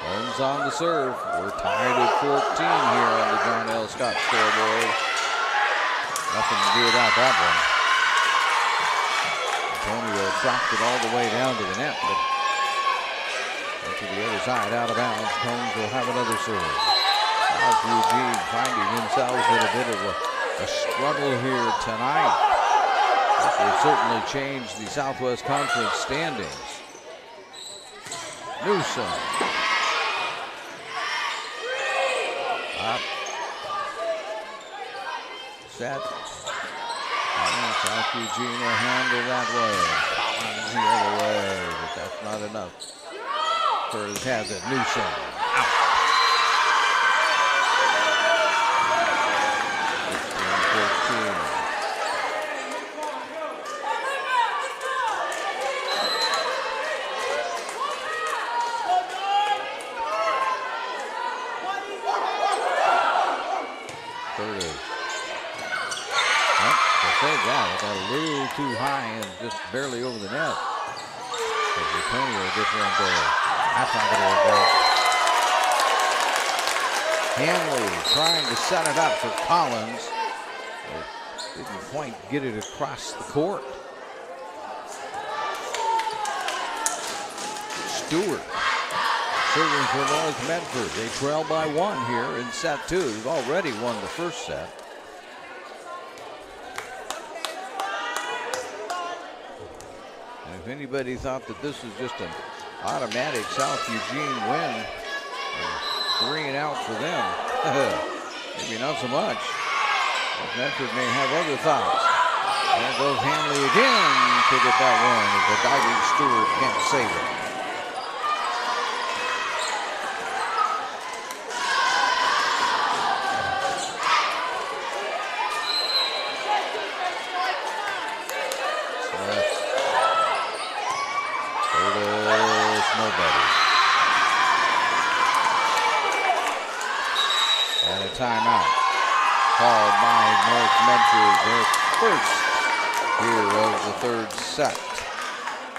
Combs on the serve. We're tied at 14 here on the John L. Scott scoreboard. Nothing to do about that one. Antonio dropped it all the way down to the net, but to the other side, out of bounds. Combs will have another serve. South Eugene finding themselves in a bit of a struggle here tonight. This will certainly change the Southwest Conference standings. Newsom. Up. Set. South Eugene will handle that way. Collins the other way, but that's not enough. Curtis has it. Newsom. Out. 16-14. Curtis. Saved that. It got a little too high and just barely over the net. But Antonio gets one there. That's not going to work out. Hanley trying to set it up for Collins. But didn't quite get it across the court. Stewart serving for North Medford. They trail by one here in set two. They've already won the first set. If anybody thought that this was just an automatic South Eugene win, 3 and out for them, maybe not so much. But Medford may have other thoughts. There goes Hanley again to get that one as the diving Stewart can't save it. Timeout called by North Medford, their first here of the third set.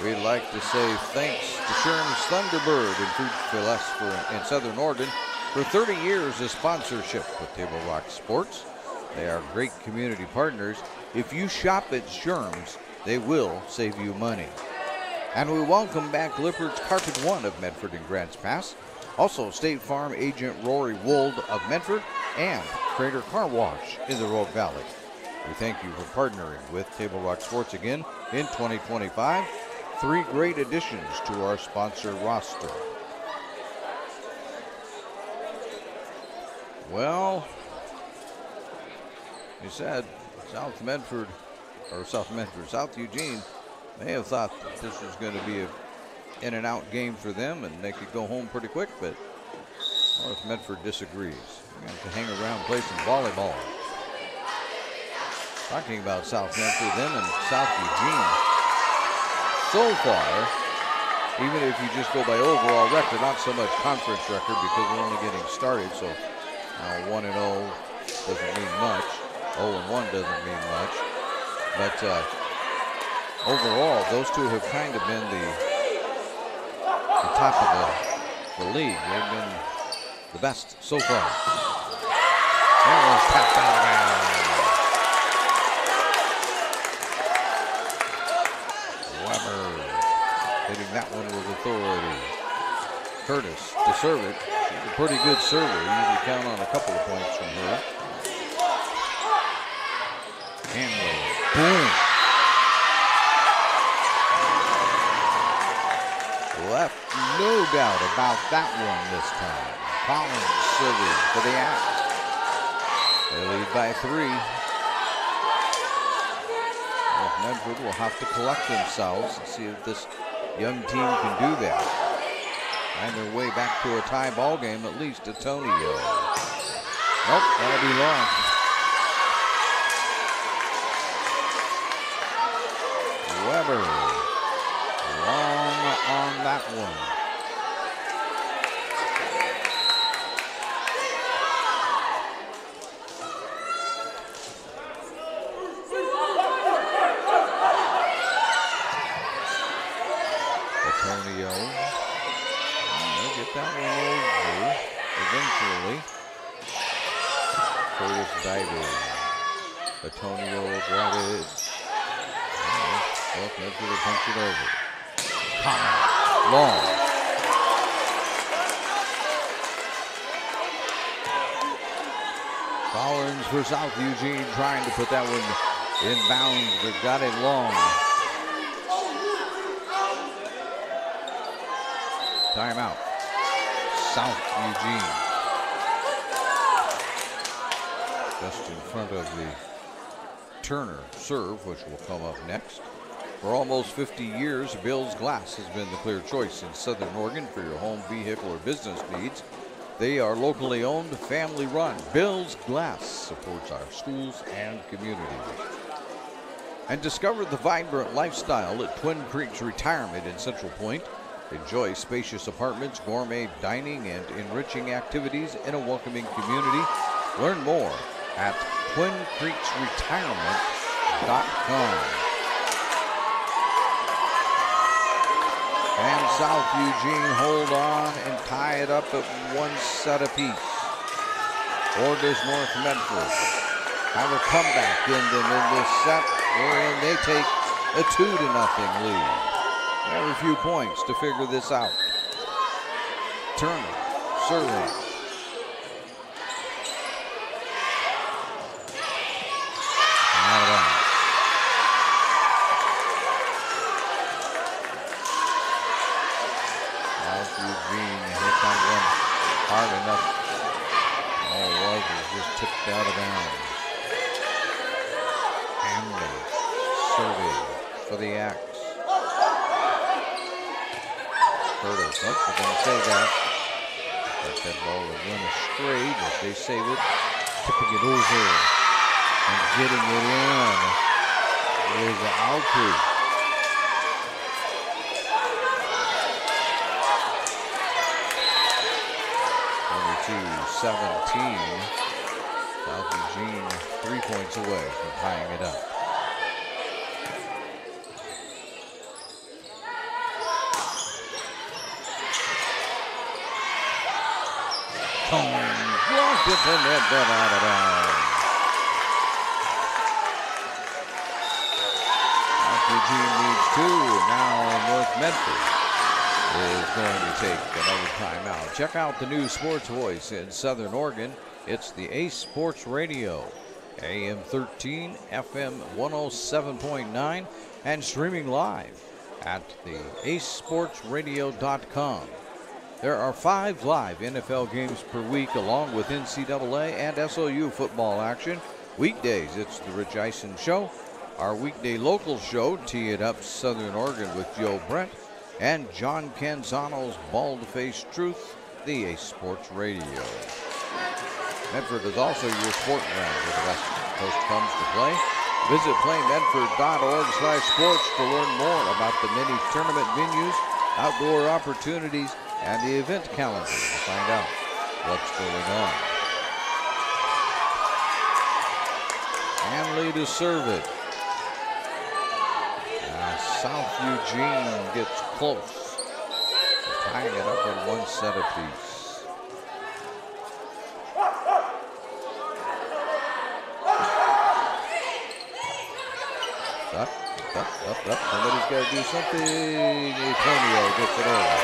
We'd like to say thanks to Sherm's Thunderbird and Food for Less in Southern Oregon for 30 years of sponsorship with Table Rock Sports. They are great community partners. If you shop at Sherm's, they will save you money. And we welcome back Lippard's Carpet One of Medford and Grants Pass. Also, State Farm agent Rory Wold of Medford and Crater Car Wash in the Rogue Valley. We thank you for partnering with Table Rock Sports again in 2025. 3 great additions to our sponsor roster. Well, you said South Eugene may have thought that this was going to be an in and out game for them and they could go home pretty quick, but North Medford disagrees. We're going to hang around and play some volleyball. Talking about South Medford, them and South Eugene. So far, even if you just go by overall record, not so much conference record because we're only getting started, so 1-0 doesn't mean much. 0-1 doesn't mean much. But overall, those two have kind of been the top of the league. They've been the best so far. That was tapped out of bounds. Weber hitting that one with authority. Curtis to serve it. She's a pretty good server. You usually count on a couple of points from her. Hanley Boom. Left no doubt about that one this time. Collins serving for the Axe. They lead by 3. Well, Medford will have to collect themselves and see if this young team can do that. Find their way back to a tie ball game, at least Antonio. Nope, that'll be long. Weber, long on that one. Antonio, they'll get that one over eventually. Curtis diving. Antonio will grab it. Well, Medford will punch it over. Long. Collins for South Eugene trying to put that one in bounds, but got it long. Timeout. South Eugene. Just in front of the Turner serve, which will come up next. For almost 50 years, Bill's Glass has been the clear choice in Southern Oregon for your home, vehicle, or business needs. They are locally owned, family run. Bill's Glass supports our schools and communities. And discover the vibrant lifestyle at Twin Creeks Retirement in Central Point. Enjoy spacious apartments, gourmet dining, and enriching activities in a welcoming community. Learn more at TwinCreeksRetirement.com. And South Eugene hold on and tie it up at 1 set apiece. Or does North Medford have a comeback in them in this set, wherein they take a 2-0 lead. They have a few points to figure this out. Turner serving. Out of bounds. South Eugene hit that one hard enough. All it was just tipped out of bounds. Hamlin serving for the Axe. Curtis, we're going to say that. But that ball was run astray, but they save it. Tipping it over and getting it in is Alpri. South Eugene 3 points away from tying it up. Blocked it and net out of bounds. South Eugene needs 2. Now North Medford is going to take another timeout. Check out the new sports voice in Southern Oregon. It's the Ace Sports Radio, AM 13, FM 107.9, and streaming live at the acesportsradio.com. There are 5 live NFL games per week, along with NCAA and SOU football action. Weekdays, it's the Rich Eisen Show. Our weekday local show, Tee It Up Southern Oregon with Joe Brent, and John Canzano's Bald-Faced Truth, the Ace Sports Radio. Medford is also your sport ground where the West Coast comes to play. Visit playmedford.org/sports to learn more about the many tournament venues, outdoor opportunities, and the event calendar to find out what's going on. Hanley to serve it. South Eugene gets close, tying it up at 1 set apiece. Up. Somebody's got to do something. Antonio gets it over.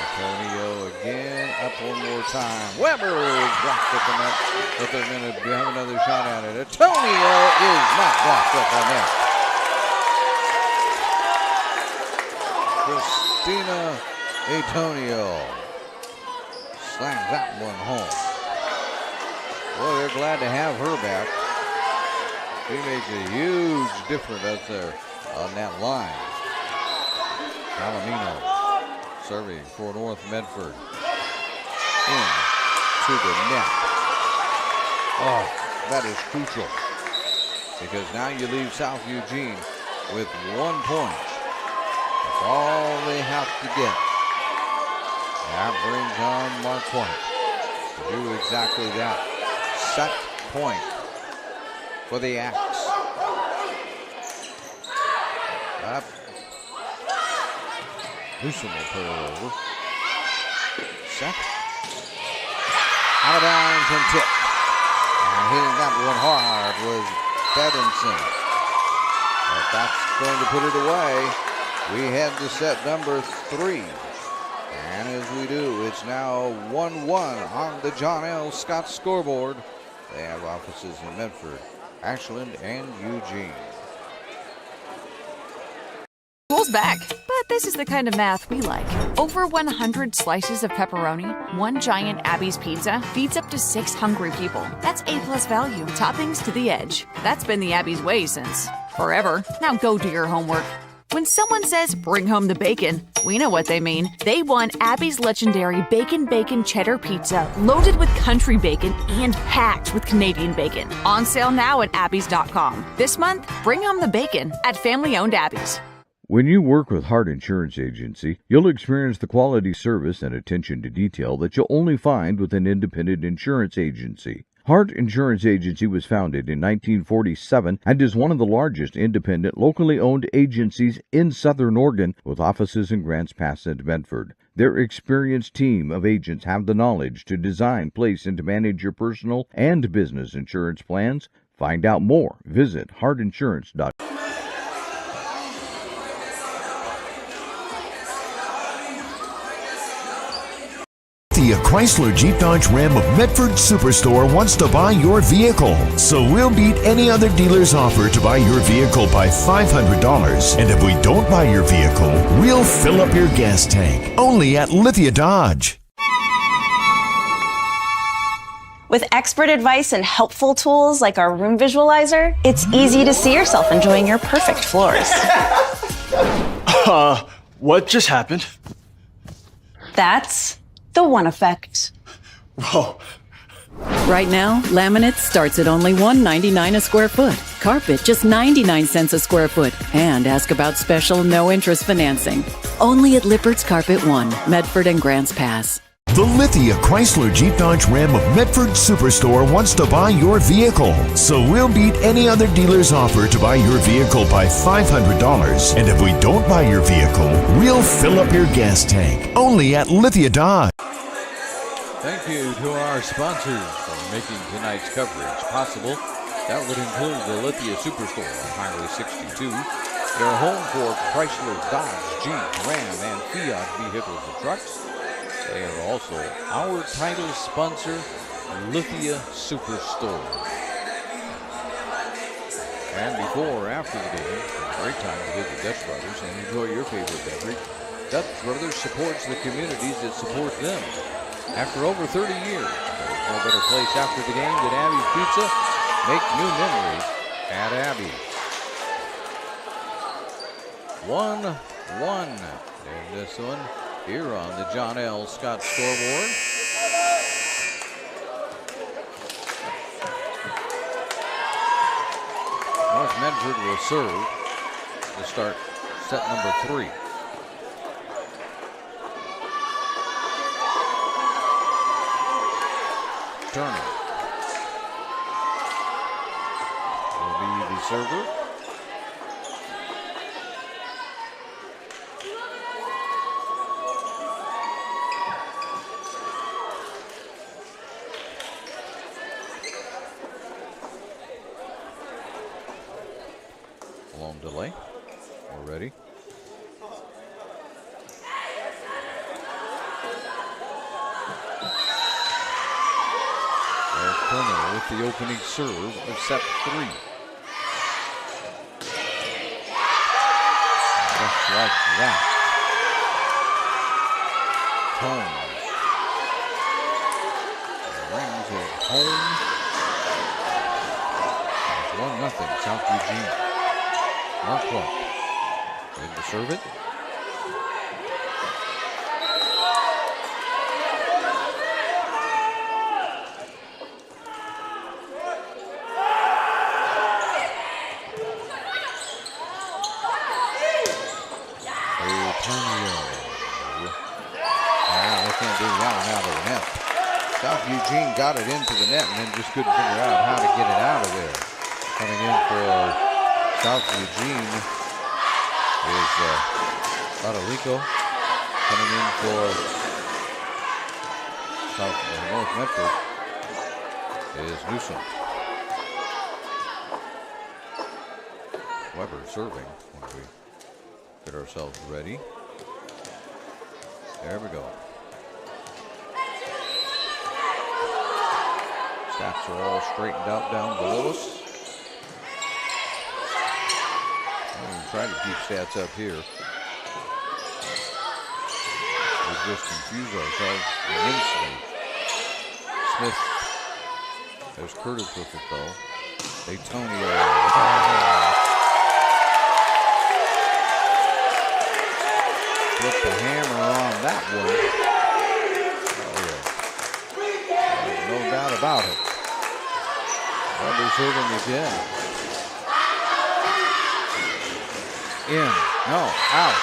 Antonio again. Up one more time. Weber is blocked at the net, but they're going to have another shot at it. Antonio is not blocked at the net. Christina Antonio slams that one home. Well, they're glad to have her back. She makes a huge difference up there on that line. Palomino serving for North Medford. In to the net. Oh, that is crucial. Because now you leave South Eugene with 1 point. That's all they have to get. That brings on Marquardt to do exactly that. Set point for the Axe. Up. Newsom will put it over. Set. Out of bounds and tip. And hitting that one hard was Bedinson. But that's going to put it away. We head to set number 3. And as we do, it's now 1-1 on the John L. Scott scoreboard. They have offices in Medford, Ashland, and Eugene. School's back, but this is the kind of math we like. Over 100 slices of pepperoni, 1 giant Abby's pizza feeds up to 6 hungry people. That's A+ value, toppings to the edge. That's been the Abby's way since forever. Now go do your homework. When someone says, bring home the bacon, we know what they mean. They want Abby's legendary Bacon Cheddar Pizza, loaded with country bacon and packed with Canadian bacon. On sale now at Abby's.com. This month, bring home the bacon at family-owned Abby's. When you work with Hart Insurance Agency, you'll experience the quality service and attention to detail that you'll only find with an independent insurance agency. Hart Insurance Agency was founded in 1947 and is one of the largest independent, locally owned agencies in Southern Oregon, with offices in Grants Pass and Medford. Their experienced team of agents have the knowledge to design, place, and to manage your personal and business insurance plans. Find out more. Visit hartinsurance.com. The Chrysler Jeep Dodge Ram of Medford Superstore wants to buy your vehicle. So we'll beat any other dealer's offer to buy your vehicle by $500. And if we don't buy your vehicle, we'll fill up your gas tank. Only at Lithia Dodge. With expert advice and helpful tools like our room visualizer, it's easy to see yourself enjoying your perfect floors. What just happened? That's the One Effect. Whoa. Right now, laminate starts at only $1.99 a square foot. Carpet just 99 cents a square foot. And ask about special no-interest financing. Only at Lippert's Carpet One, Medford and Grants Pass. The Lithia Chrysler Jeep Dodge Ram of Medford Superstore wants to buy your vehicle. So we'll beat any other dealer's offer to buy your vehicle by $500. And if we don't buy your vehicle, we'll fill up your gas tank. Only at Lithia Dodge. Thank you to our sponsors for making tonight's coverage possible. That would include the Lithia Superstore on Highway 62. They're home for Chrysler, Dodge, Jeep, Ram, and Fiat vehicles and trucks. They are also our title sponsor, Lithia Superstore. And before or after the game, it's a great time to visit Dutch Brothers and enjoy your favorite beverage. Dutch Brothers supports the communities that support them. After over 30 years, there's no better place after the game than Abby's Pizza. Make new memories at Abby's. 1-1 in this one. Here on the John L. Scott scoreboard. North Medford will serve to start set number 3. Turner will be the server. Long delay. We're ready. Turner with the opening serve of set 3. Just like that. Combs rings it home. It's 1-0 South Eugene. Marquardt ready to serve it. South Eugene got it into the net and then just couldn't figure out how to get it out of there. Coming in for South Eugene is Roderico. Coming in for North Medford is Newsom. Weber serving when we get ourselves ready. There we go. Stats are all straightened out down below us. I'm trying to keep stats up here. We just confuse ourselves immensely. Smith. There's Curtis with it though. Antonio. Put the hammer on that one. No doubt about it. Weber serving again. In. No. Out.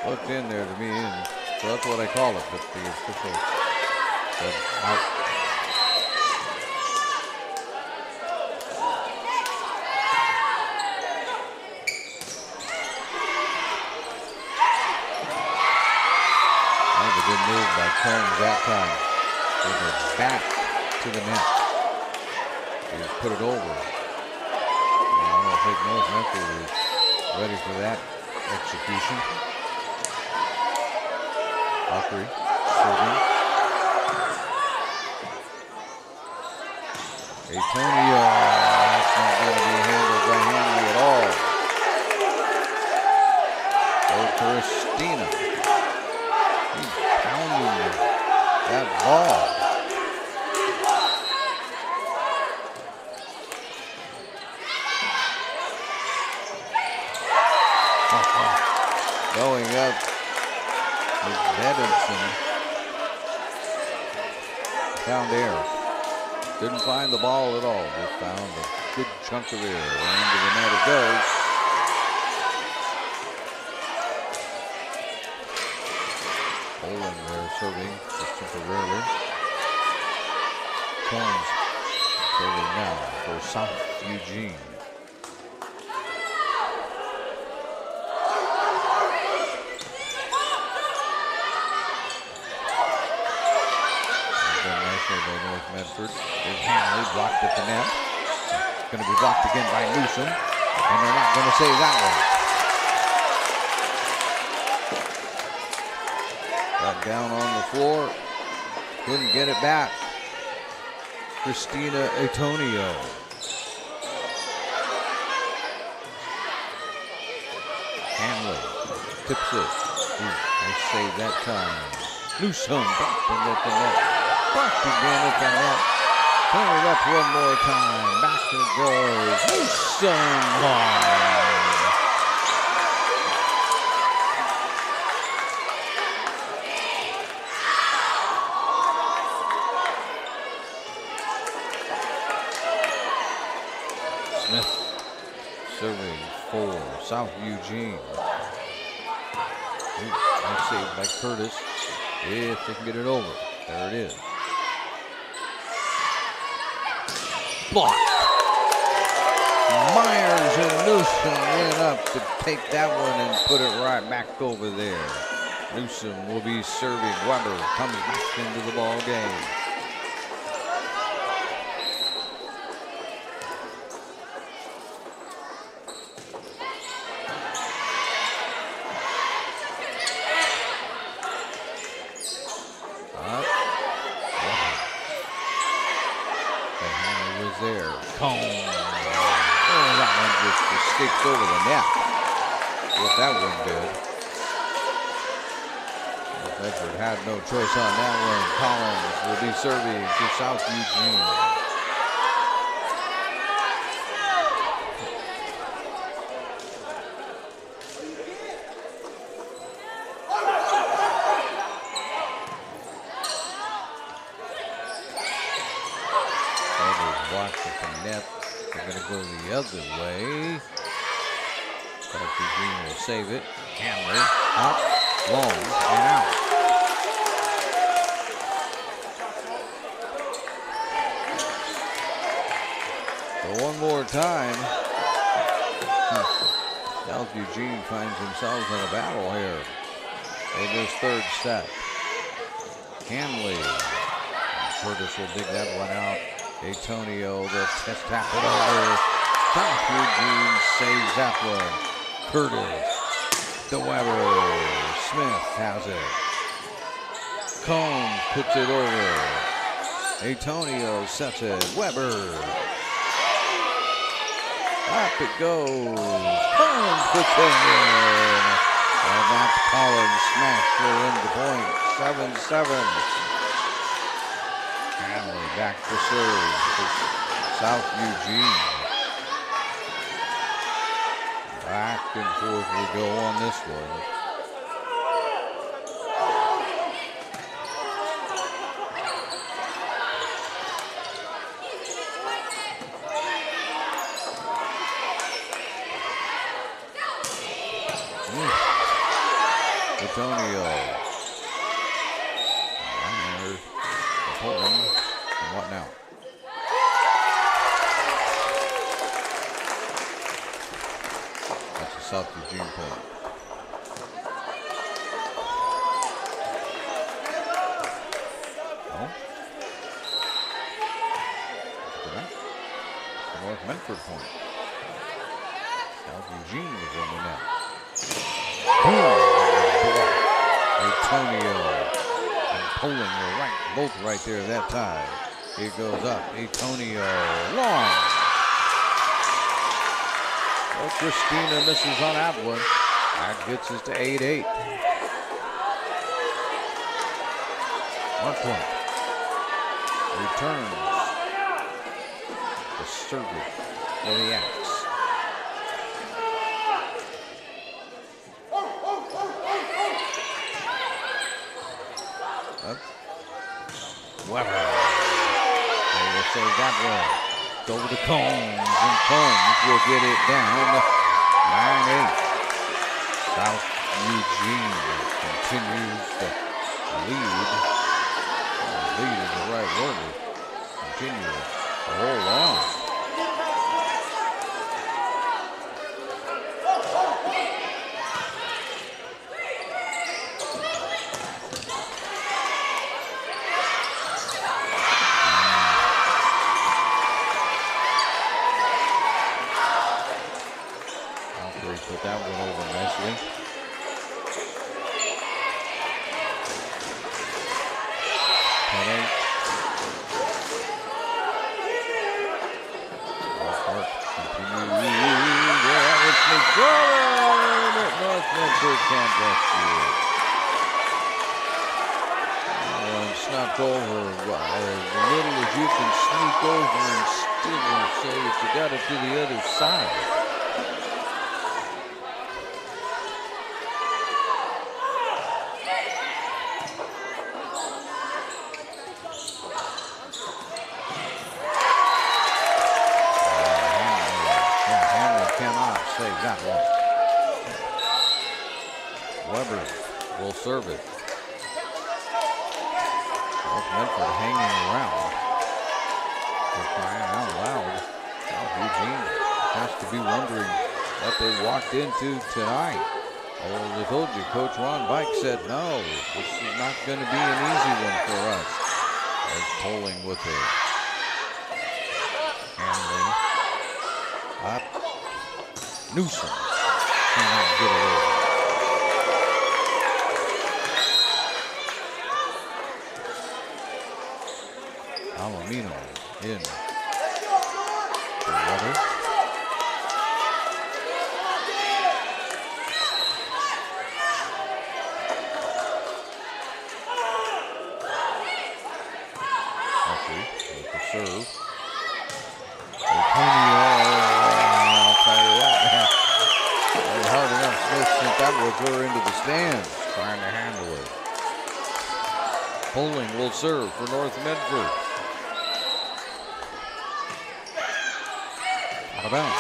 Looked in there to me in. So that's what I call it. But the official said out. Good move by Combs that time. With it back to the net. He's put it over. I don't think North Medford is ready for that execution. Buckery serving. Antonio. That's not going to be handled by Hanley at all. Oh, Christina. Pounding that ball. Going up is Edinson. Found air. Didn't find the ball at all. Just found a good chunk of air. Into the net it goes. Poland there serving just temporarily. Combs serving now for South Eugene. Done nicely by North Medford. There's Hanley blocked at the net. Going to be blocked again by Newsom. And they're not going to save that one. Got down on the floor, couldn't get it back. Christina Antonio. Hanley tips it. Nice save that time. Newsom blocked it at the net. Blocked again at the net. Turn it up one more time. Back it goes. Newsom hard. Serving for South Eugene. Nice save by Curtis. If they can get it over. There it is. Blocked. Myers and Newsom went up to take that one and put it right back over there. Newsom will be serving. Weber comes back into the ball game. there. Cone. Oh, that one just escapes over the net. What that one did. Medford had no choice on that one. Collins will be serving to South Eugene. Blocks at the net. They're going to go the other way. South Eugene will save it. Hanley up, long, and out. So one more time. South Eugene finds themselves in a battle here in this third set. Hanley. Curtis will dig that one out. Antonio, the test tap it over. South Eugene saves that one. Curtis, the Weber. Smith has it. Combs puts it over. Antonio sets it. Weber. Up it goes. Combs puts it in. And that's Collins smashed her into point. 7-7. Hanley back to serve for South Eugene. Back and forth we go on this one. Antonio. Pulling. And what now? That's a South Eugene pull. No? It's the North Medford point. South Eugene is in the net. Boom! Antonio. Pulling her right, both right there that time. It goes up. Antonio long. Well, Christina misses on that one. That gets us to 8-8. 1 point. Returns. The server for the Axe. Weber. They will save that one. Go to Combs, and Combs will get it down. 9-8. South Eugene continues to lead. Lead is the right word. Continue to hold on. Put that one over nicely. Can't rescue it. And snuck over as little as you can sneak over and still say if you got it to the other side. Save that one. Weber will serve it. North Medford hanging around. For crying out loud. South Eugene has to be wondering what they walked into tonight. Well, as I told you, Coach Ron Bike said, no, this is not going to be an easy one for us. As Poling with it. Hanley up. Newsom cannot get it over. Palomino in. Elementary with the serve. I'll tell you what, hard enough. Smith sent that roller into the stands, trying to handle it. Poling will serve for North Medford. Out of bounds.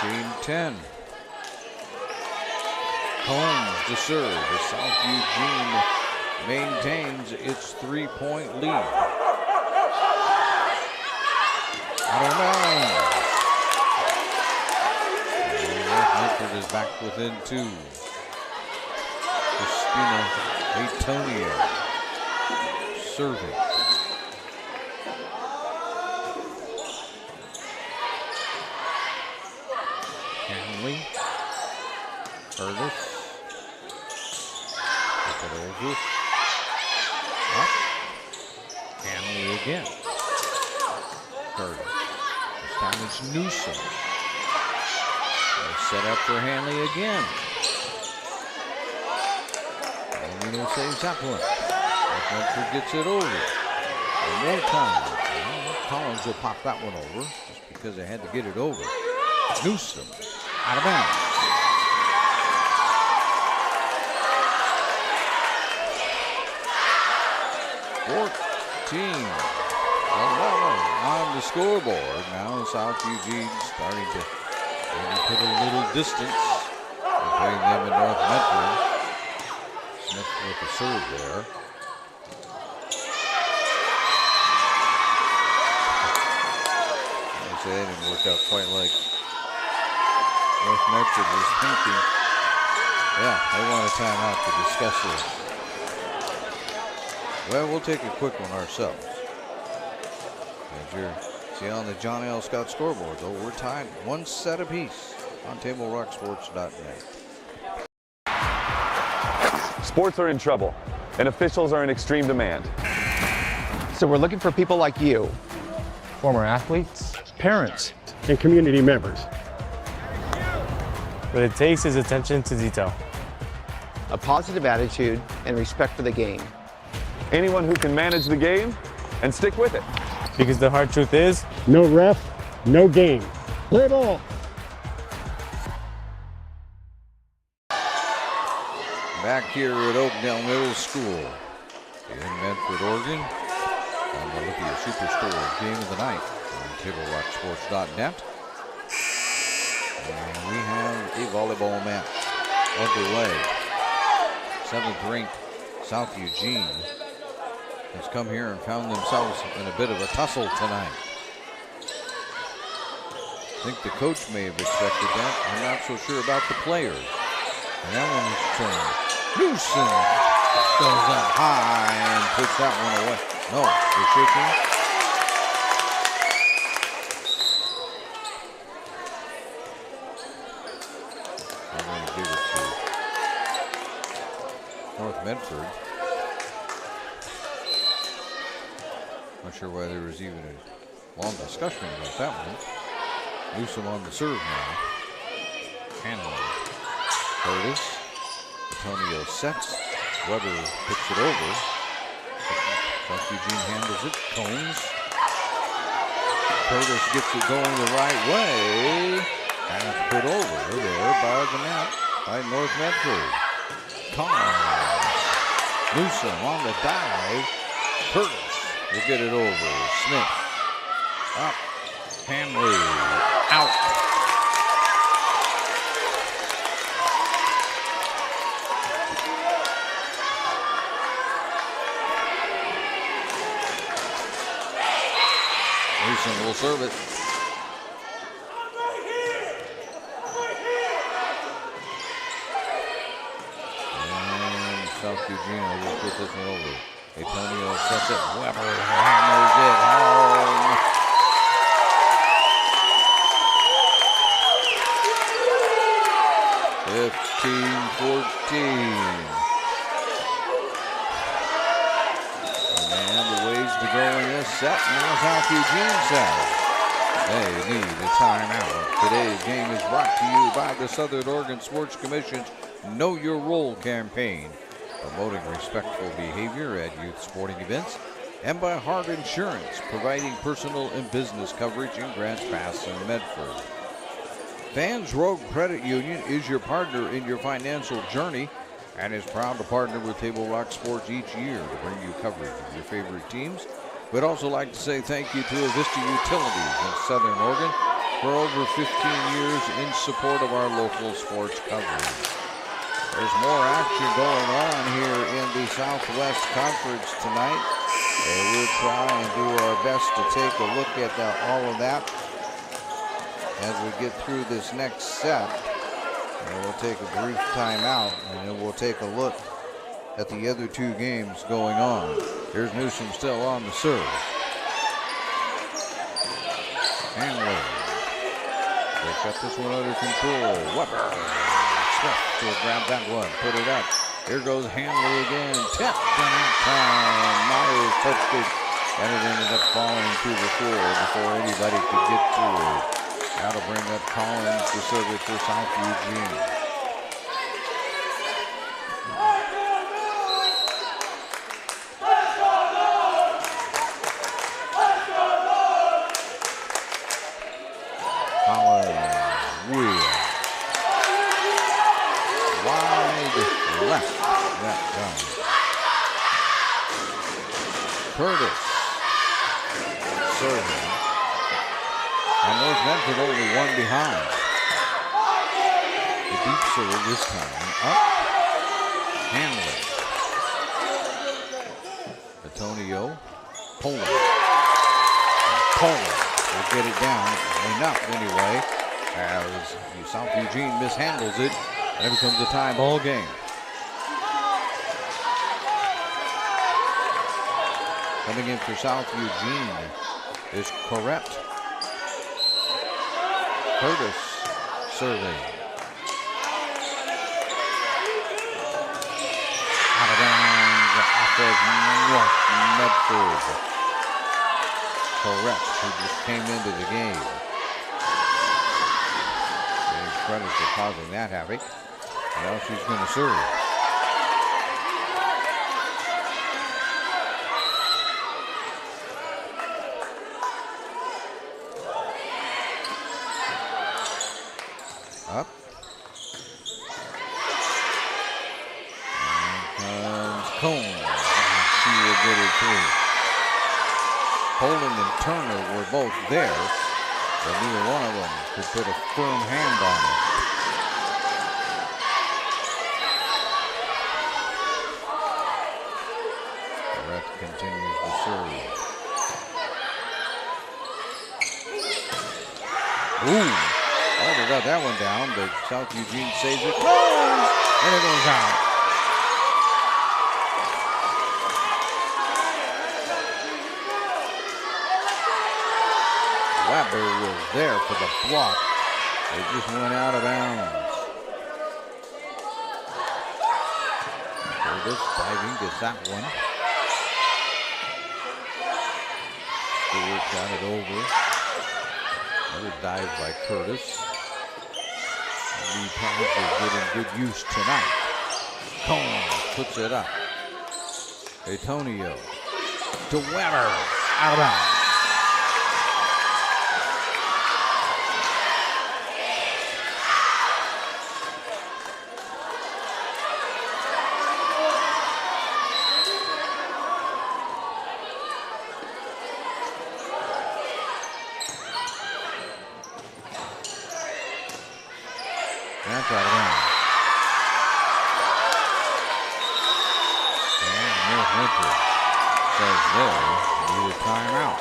13-10. Combs the serve as South Eugene maintains its 3-point lead. Out of bounds. North Medford is back within 2. Christina Antonio serving. Hanley. Curtis. Look it over. Up. Hanley again. Curtis. This time it's Newsom. Set up for Hanley again. Alino saves that one. Medford gets it over. One more time. Collins will pop that one over just because they had to get it over. Newsom out of bounds. On the scoreboard. Now South Eugene starting to put a little distance between them and North Medford. Smith with the serve there. I say that didn't work out quite like North Medford was thinking. Yeah, they want a timeout to discuss this. Well, we'll take a quick one ourselves. As you're see on the John L. Scott scoreboard, though, we're tied 1 set apiece on TableRockSports.net. Sports are in trouble, and officials are in extreme demand. So we're looking for people like you. Former athletes, parents, and community members. What it takes is attention to detail, a positive attitude, and respect for the game. Anyone who can manage the game and stick with it. Because the hard truth is, no ref, no game. Play ball. Back here at Oakdale Middle School in Medford, Oregon, on the Olympia Superstore Game of the Night on TableRockSports.net. And we have a volleyball match underway. 7th-ranked South Eugene has come here and found themselves in a bit of a tussle tonight. I think the coach may have expected that. I'm not so sure about the players. And that one is turned. Newsom goes up high and puts that one away. No, they're shaking. I'm going to give it to North Medford. Not sure why there was even a long discussion about that one. Newsom on the serve now. Hanley. Curtis. Antonio sets. Weber picks it over. South Eugene handles it. Combs. Curtis gets it going the right way. And it's put over there by the net by North Medford. Combs. Newsom on the dive. Curtis will get it over. Smith. Up. Hanley. Out. Newsom will serve it. And South Eugene will put this one over. Antonio sets it. Weber hammers it home. And the ways to go in this set. Now South Eugene side. They need a timeout. Today's game is brought to you by the Southern Oregon Sports Commission's Know Your Role campaign. promoting respectful behavior at youth sporting events, and by Hart Insurance, providing personal and business coverage in Grants Pass and Medford. Fans Road Credit Union is your partner in your financial journey and is proud to partner with Table Rock Sports each year to bring you coverage of your favorite teams. We'd also like to say thank you to Avista Utilities in Southern Oregon for over 15 years in support of our local sports coverage. There's more action going on here in the Southwest Conference tonight. And we'll try and do our best to take a look at all of that as we get through this next set. And we'll take a brief timeout, and then we'll take a look at the other two games going on. Here's Newsom still on the serve. Handler. They've got this one under control. Weber. Swift will grab that one, put it up. Here goes Handley again. Tipped and in time. Myers touched it, and it ended up falling to the floor before anybody could get to it. Now to bring up Collins to serve it for South Eugene. Curtis serving, and North Medford only one behind. The deep serve this time, up, Hanley, Antonio, Poland will get it down, enough anyway, as South Eugene mishandles it, and it becomes a tie ball game. Coming in for South Eugene is Correct. Curtis serving. Out of bounds off of North Medford. Correct, who just came into the game. Gave credit for causing that havoc. Now she's going to serve. Up. And comes Cone. She will get it through. Poland and Turner were both there, but neither one of them could put a firm hand on it. Barrett continues to serve. Ooh. Oh, they got that one down, but South Eugene saves it. And it goes out. Weber was there for the block. It just went out of bounds. Curtis diving gets that one. Stewart got it over. Another dive by Curtis. The pads are getting good use tonight. Cone puts it up. Antonio to Weber. Out of bounds. That's out of bounds. And North Medford says they need a timeout.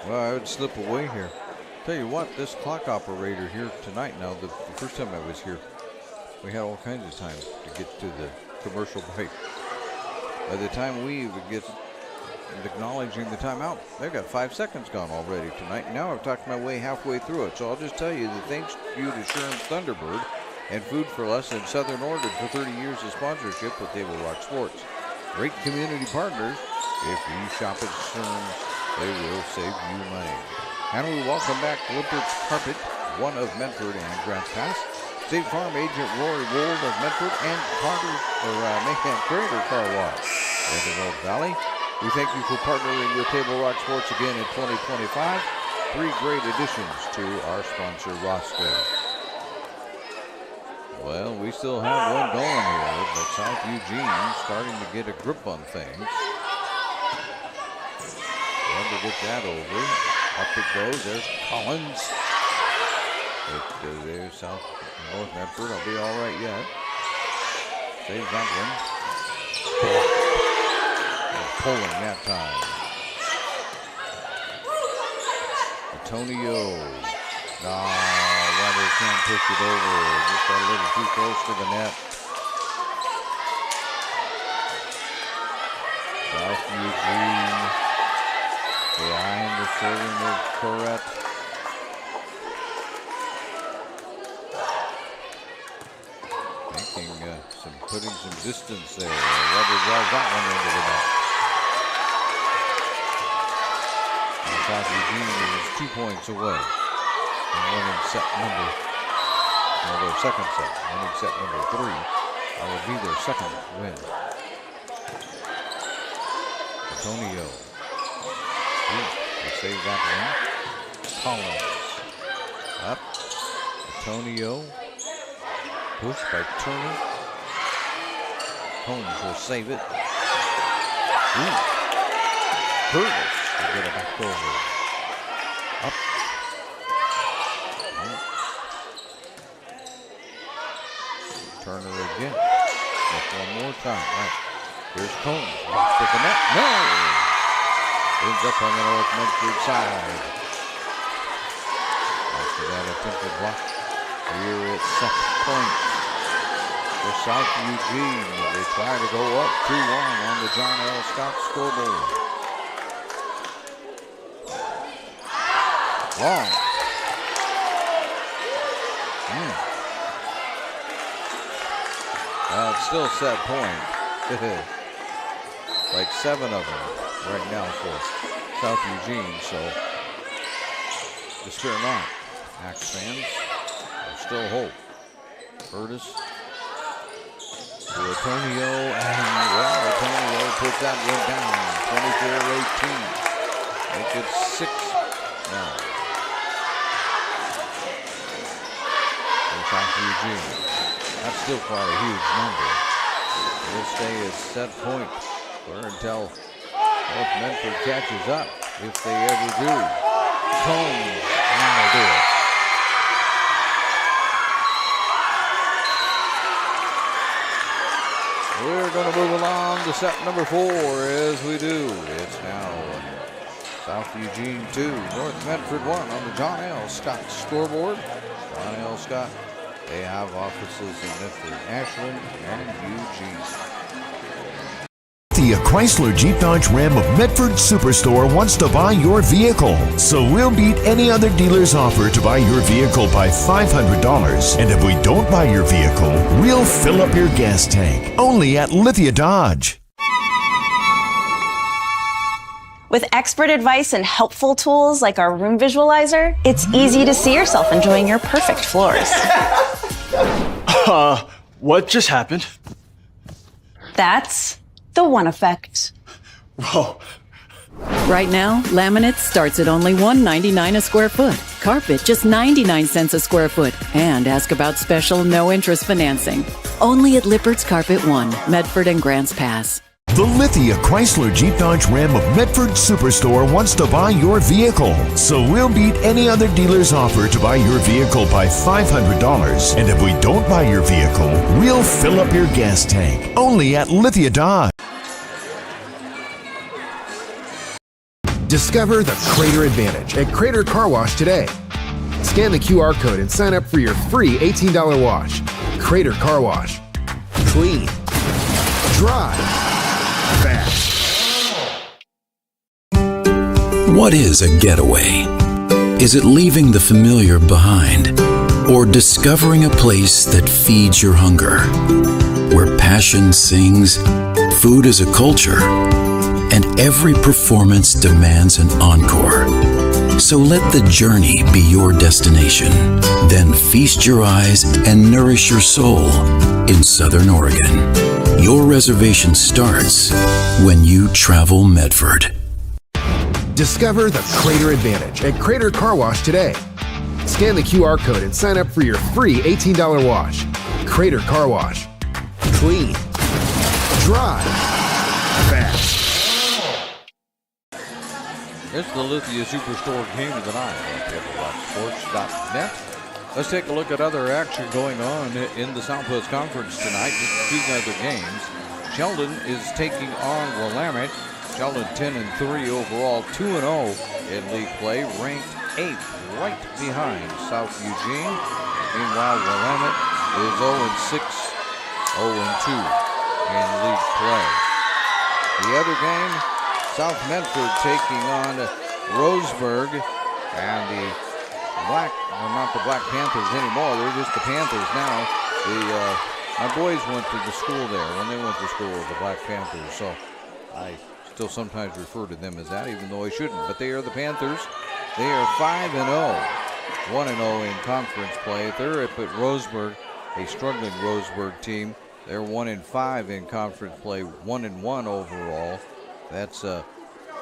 Well, I would slip away here. Tell you what, this clock operator here tonight now, the first time I was here, we had all kinds of time to get to the commercial break. By the time we would get acknowledging the timeout, they've got 5 seconds gone already tonight. Now I've talked my way halfway through it, so I'll just tell you that thanks you to Sherm's Thunderbird and Food for Less in Southern Oregon for 30 years of sponsorship with Table Rock Sports. Great community partners. If you shop at Sherm's, they will save you money. And we welcome back Lippert's Carpet, one of Medford and Grants Pass. State Farm agent Rory Wold of Medford, and Crater Car Wash in the North Valley. We thank you for partnering with Table Rock Sports again in 2025. 3 great additions to our sponsor roster. Well, we still have one going here, but South Eugene starting to get a grip on things. Never get that over. Up it goes. There's Collins. There's North Medford. I'll be all right yet. Saves that one. Pulling that time. Antonio. Weber can't push it over. Just got a little too close to the net. South Eugene behind the serving of Corrett. Putting some distance there. Weber drives that one into the net. And South Eugene is 2 points away from winning set number, their second set. Winning set number 3. That would be their second win. Antonio. They save that one. Collins. Up. Antonio. Pushed by Turner. Holmes will save it. Curtis will get it back over. Up. Turner again. One more time. Right. Here's Holmes. Lost at the net. No! Ends up on the North Medford side. After that attempted block. Here at set point. For South Eugene, they try to go up 2-1 on the John L. Scott scoreboard. Long. It's still set point. Like 7 of them right now for South Eugene, so despair not. Axe fans, there's still hope. Curtis. To Antonio, and Antonio puts that one down, 24-18. Make it 6 now. For South Eugene. That's still quite a huge number. We'll stay at set point until North Medford catches up, if they ever do. Combs, now do it. We're going to move along to set number 4 as we do. It's now South Eugene 2, North Medford 1 on the John L. Scott scoreboard. John L. Scott, they have offices in Medford, Ashland, and Eugene. The Chrysler Jeep Dodge Ram of Medford Superstore wants to buy your vehicle. So we'll beat any other dealer's offer to buy your vehicle by $500. And if we don't buy your vehicle, we'll fill up your gas tank. Only at Lithia Dodge. With expert advice and helpful tools like our room visualizer, it's easy to see yourself enjoying your perfect floors. What just happened? That's the One Effect. Whoa. Right now, laminate starts at only $1.99 a square foot. Carpet, just 99 cents a square foot. And ask about special no-interest financing. Only at Lippert's Carpet 1, Medford and Grants Pass. The Lithia Chrysler Jeep Dodge Ram of Medford Superstore wants to buy your vehicle. So we'll beat any other dealer's offer to buy your vehicle by $500. And if we don't buy your vehicle, we'll fill up your gas tank. Only at Lithia Dodge. Discover the Crater Advantage at Crater Car Wash today. Scan the QR code and sign up for your free $18 wash. Crater Car Wash. Clean. Dry. Fast. What is a getaway? Is it leaving the familiar behind? Or discovering a place that feeds your hunger? Where passion sings, food is a culture, and every performance demands an encore. So let the journey be your destination. Then feast your eyes and nourish your soul in Southern Oregon. Your reservation starts when you travel Medford. Discover the Crater Advantage at Crater Car Wash today. Scan the QR code and sign up for your free $18 wash. Crater Car Wash. Clean. Dry. Fast. It's the Lithia Superstore game of the night on sports.net. Let's take a look at other action going on in the Southwest Conference tonight. Just two other games. Sheldon is taking on Willamette. Sheldon 10-3 overall, 2-0 in league play, ranked 8th, right behind South Eugene. Meanwhile, Willamette is 0-6, 0-2 in league play. The other game, South Medford taking on Roseburg, and the not the Black Panthers anymore. They're just the Panthers now. My boys went to the school there. When they went to school, the Black Panthers. So I still sometimes refer to them as that, even though I shouldn't. But they are the Panthers. They are 5-0, 1-0 in conference play. They're up at Roseburg, a struggling Roseburg team. They're 1-5 in conference play, 1-1 overall. That's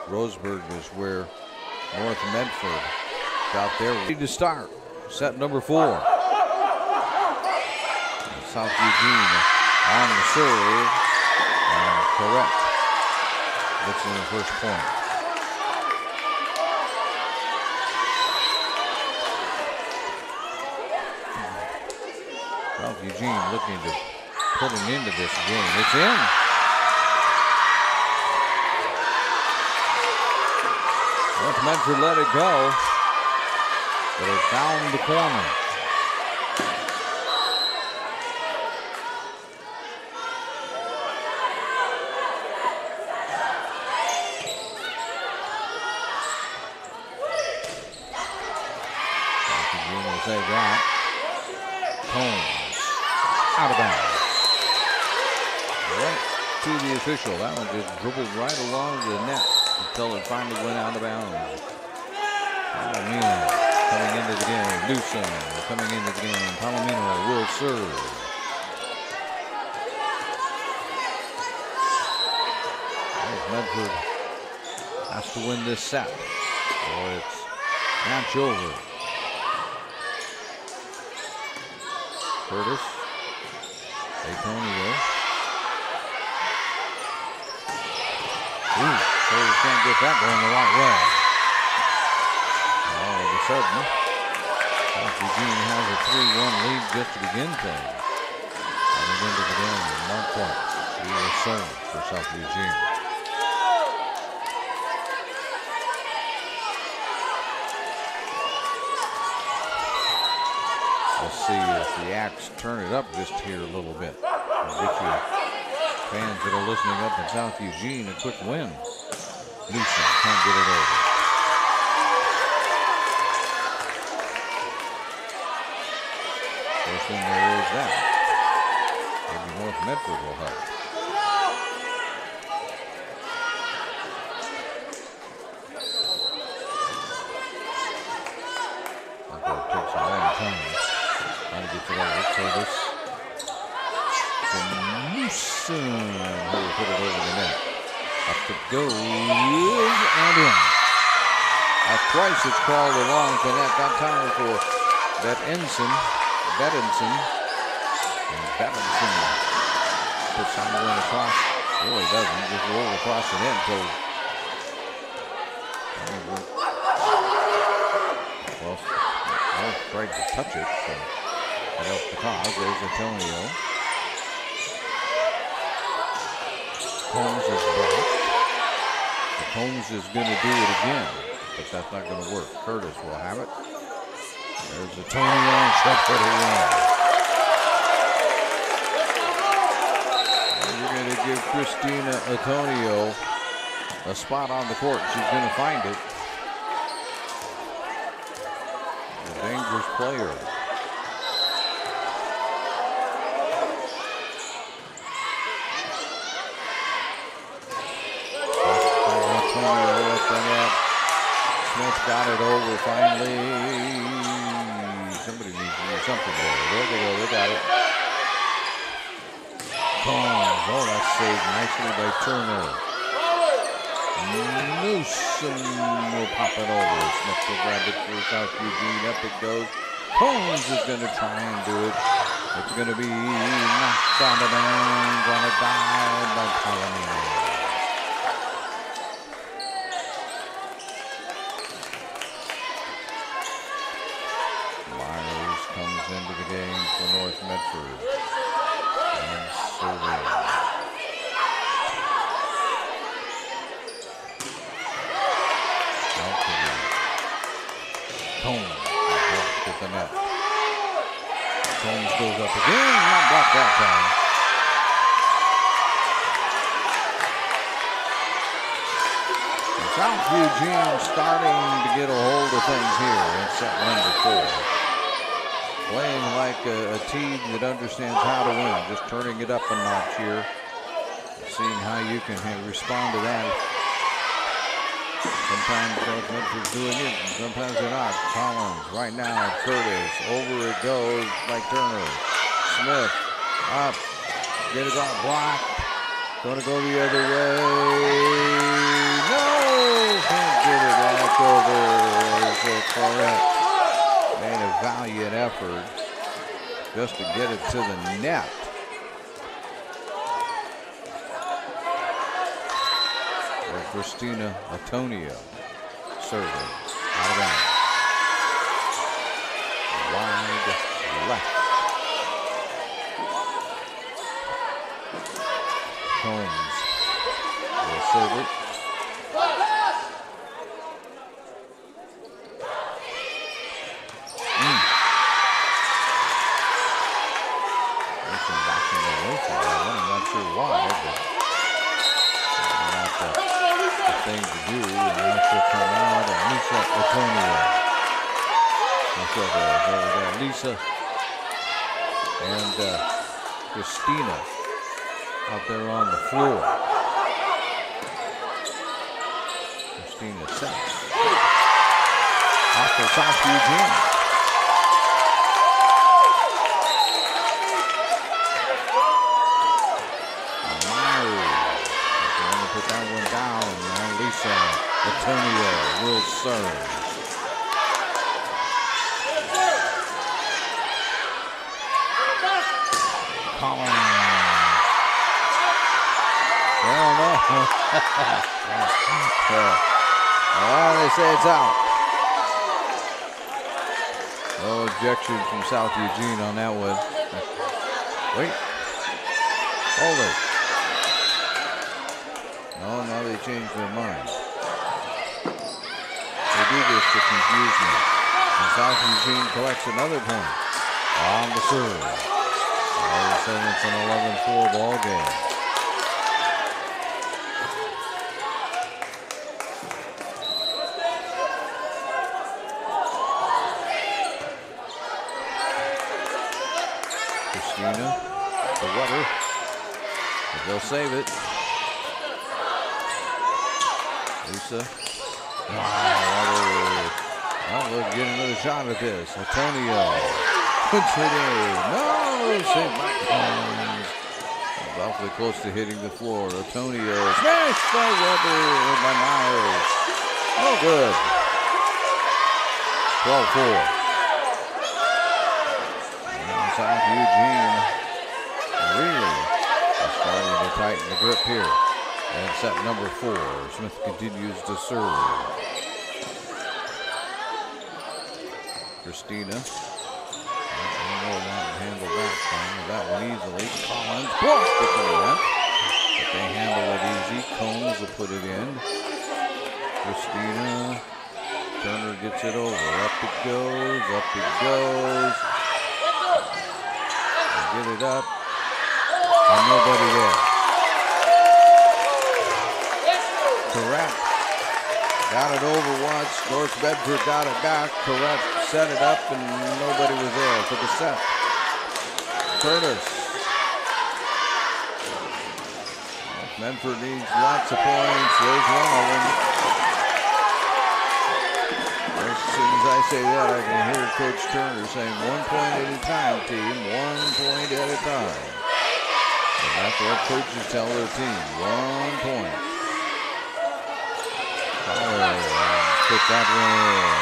Roseburg is where North Medford got there. Ready to start. Set number 4. South Eugene on the serve. And correct. Gets in the first point. South Eugene looking to put an end to this game. It's in. North Medford let it go, but it found the corner. Say that. Combs out of bounds. Right to the official. That one just dribbled right along the net until it finally went out of bounds. Palomino coming into the game. Newsom coming into the game. Palomino will serve. Medford has to win this set, or it's match over. Curtis, Antonio. Curtis can't get that going the right way. And all of a sudden, South Eugene has a 3-1 lead just to begin things. Coming into the game, Mark Clark. He will serve for South Eugene. Let's see if the Acts turn it up just here a little bit. I'll get you fans that are listening up in South Eugene a quick win. Newsom can't get it over. First thing there is that. Maybe North Medford will help. It takes a long time. Trying to get to that. Let's say this. Newsom, who will put it over the net. Up it goes and in. Twice it's crawled along the net. That time for Bettinson. And Bettinson puts someone across. Really doesn't. Just roll across the net until. Well, tried to touch it, so that helps the cause. There's Antonio. Combs is blocked. Combs is going to do it again, but that's not going to work. Curtis will have it. There's Antonio and shot for the win. You're going to give Christina Antonio a spot on the court. She's going to find it. Dangerous player. Smith got it over finally. Somebody needs to do something there. There they go. They got it. Combs. Oh, that's saved nicely by Turner. Newsom will pop it over. Smith will grab it for South Eugene. Up it goes. Combs is going to try and do it. It's going to be knocked out of bounds on a dive by Colony. Into the game for North Medford. And serving. Combs blocked at the net. Combs goes up again, not blocked that time. And South Eugene starting to get a hold of things here in set number 4. Playing like a team that understands how to win, just turning it up a notch here, seeing how you can respond to that. Sometimes North Medford's doing it, and sometimes they're not. Collins, right now, Curtis, over it goes by Turner. Smith, up, get it all blocked, gonna go the other way. No, can't get it back over. It's correct. Made a valiant effort just to get it to the net. For Christina Antonio serving out of bounds. Wide left. Combs will serve it. Why, but not the thing to do, and that should come out, and Lisa Antonio. Lisa and Christina out there on the floor. Christina sets. Off for South Eugene. Put that one down, and Lisa Antonio will serve. Collins. Well, no. Well, they say it's out. No objection from South Eugene on that one. Wait. Hold it. Oh, now they changed their mind. They do this to confuse me. And South Eugene collects another point on the serve. All of a sudden, it's an 11-4 ball game. Christina, the water. But they'll save it. Lisa. Well, we'll get another shot at this. Antonio puts it in. No, saved by Collins. Awfully close to hitting the floor. Antonio smashed by Weber and by Myers. Oh, good. 12-4. And South Eugene really is starting to tighten the grip here. And set number 4. Smith continues to serve. Christina. Handle that one easily. Collins blocked it to the left. But they handle it easy. Combs will put it in. Christina. Turner gets it over. Up it goes. Up it goes. They get it up. And nobody there. Correct. Got it over once. North Medford got it back. Correct. Set it up and nobody was there for the set. Curtis. North Medford needs lots of points. There's one of them. as I say that, I can hear Coach Turner saying 1 point at a time, team, 1 point at a time. And that's what coaches tell their team, 1 point. Fowler took that one in.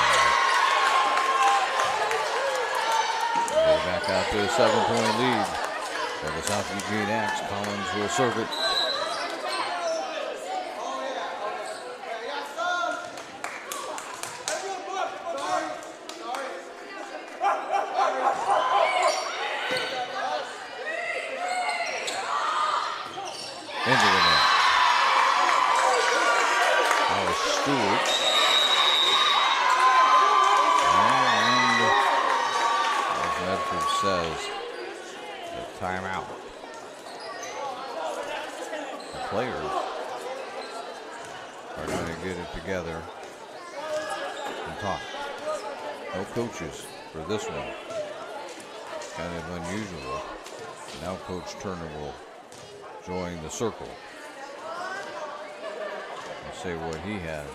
Go back out to a 7-point lead for the South Eugene Axe. Collins will serve it. Into the net. Alice Stewart. And as Medford says, the timeout. The players are going to get it together and talk. No coaches for this one. Kind of unusual. Now Coach Turner will join the circle and say what he has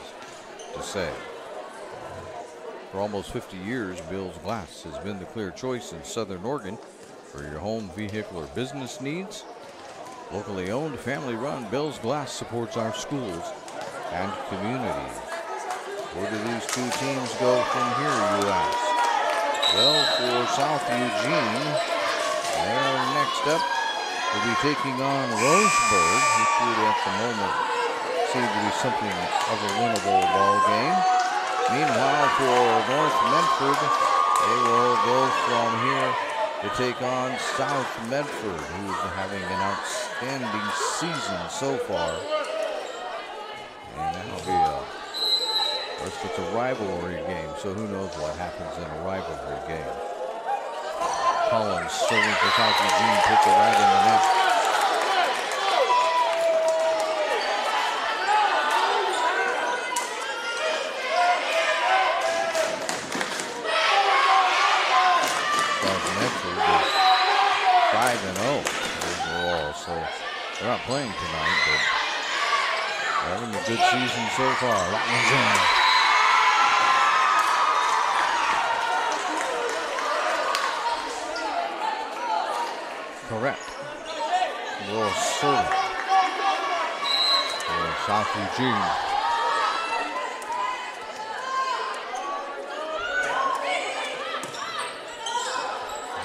to say. For almost 50 years, Bill's Glass has been the clear choice in Southern Oregon for your home, vehicle, or business needs. Locally owned, family-run, Bill's Glass supports our schools and communities. Where do these two teams go from here, you ask? Well, for South Eugene, they're next up. Will be taking on Roseburg, which would at the moment seem to be something of a winnable ball game. Meanwhile, for North Medford, they will go from here to take on South Medford, who's having an outstanding season so far. And that'll be it's a rivalry game, so who knows what happens in a rivalry game. Collins serving for South Eugene, puts it right in the net. South Medford is 5-0 overall, so they're not playing tonight, but having a good season so far. That one's in. Correct. Will serve it for South Eugene.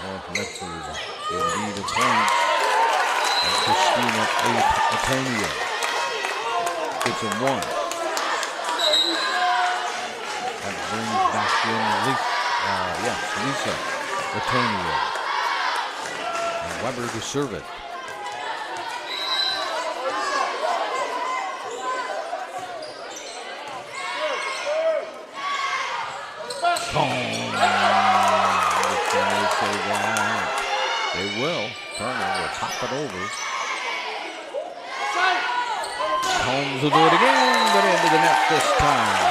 North Medford in lead of points. And Christina Antonio gets a 1. That brings back in Lisa Antonio. Weber to serve it. They will. Turner will pop it over. Holmes will do it again, but into the net this time.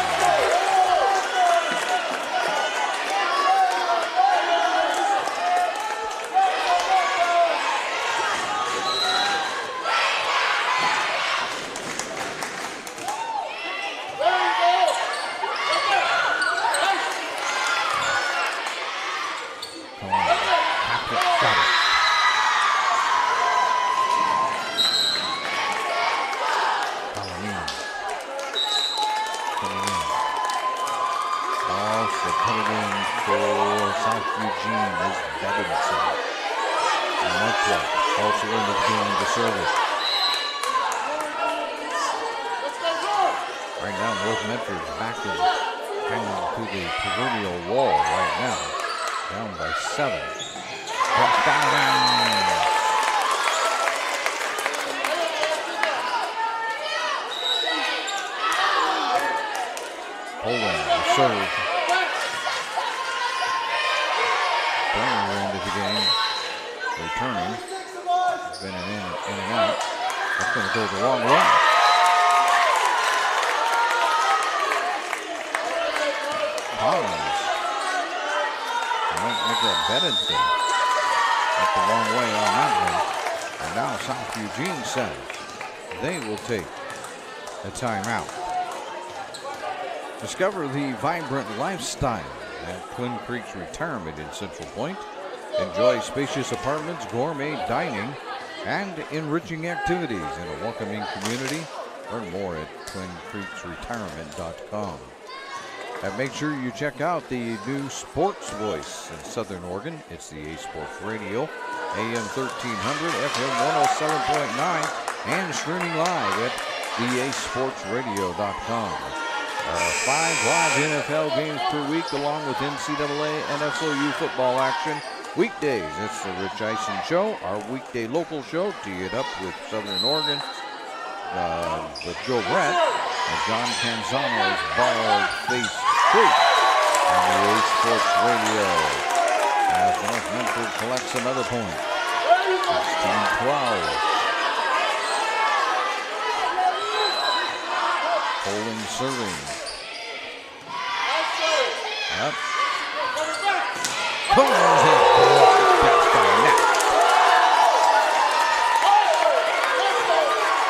Eugene says they will take a timeout. Discover the vibrant lifestyle at Twin Creeks Retirement in Central Point. Enjoy spacious apartments, gourmet dining, and enriching activities in a welcoming community. Learn more at twincreeksretirement.com. And make sure you check out the new Sports Voice in Southern Oregon. It's the A Sports Radio, AM 1300, FM 107.9, and streaming live at theasportsradio.com. 5 live NFL games per week, along with NCAA and SOU football action. Weekdays, it's the Rich Eisen Show, our weekday local show, tee it up with Southern Oregon, with Joe Brett and John Canzano's bald-faced truth on the A Sports Radio. As North Medford collects another point. 16-12. Holding, serving. Up. Comes it.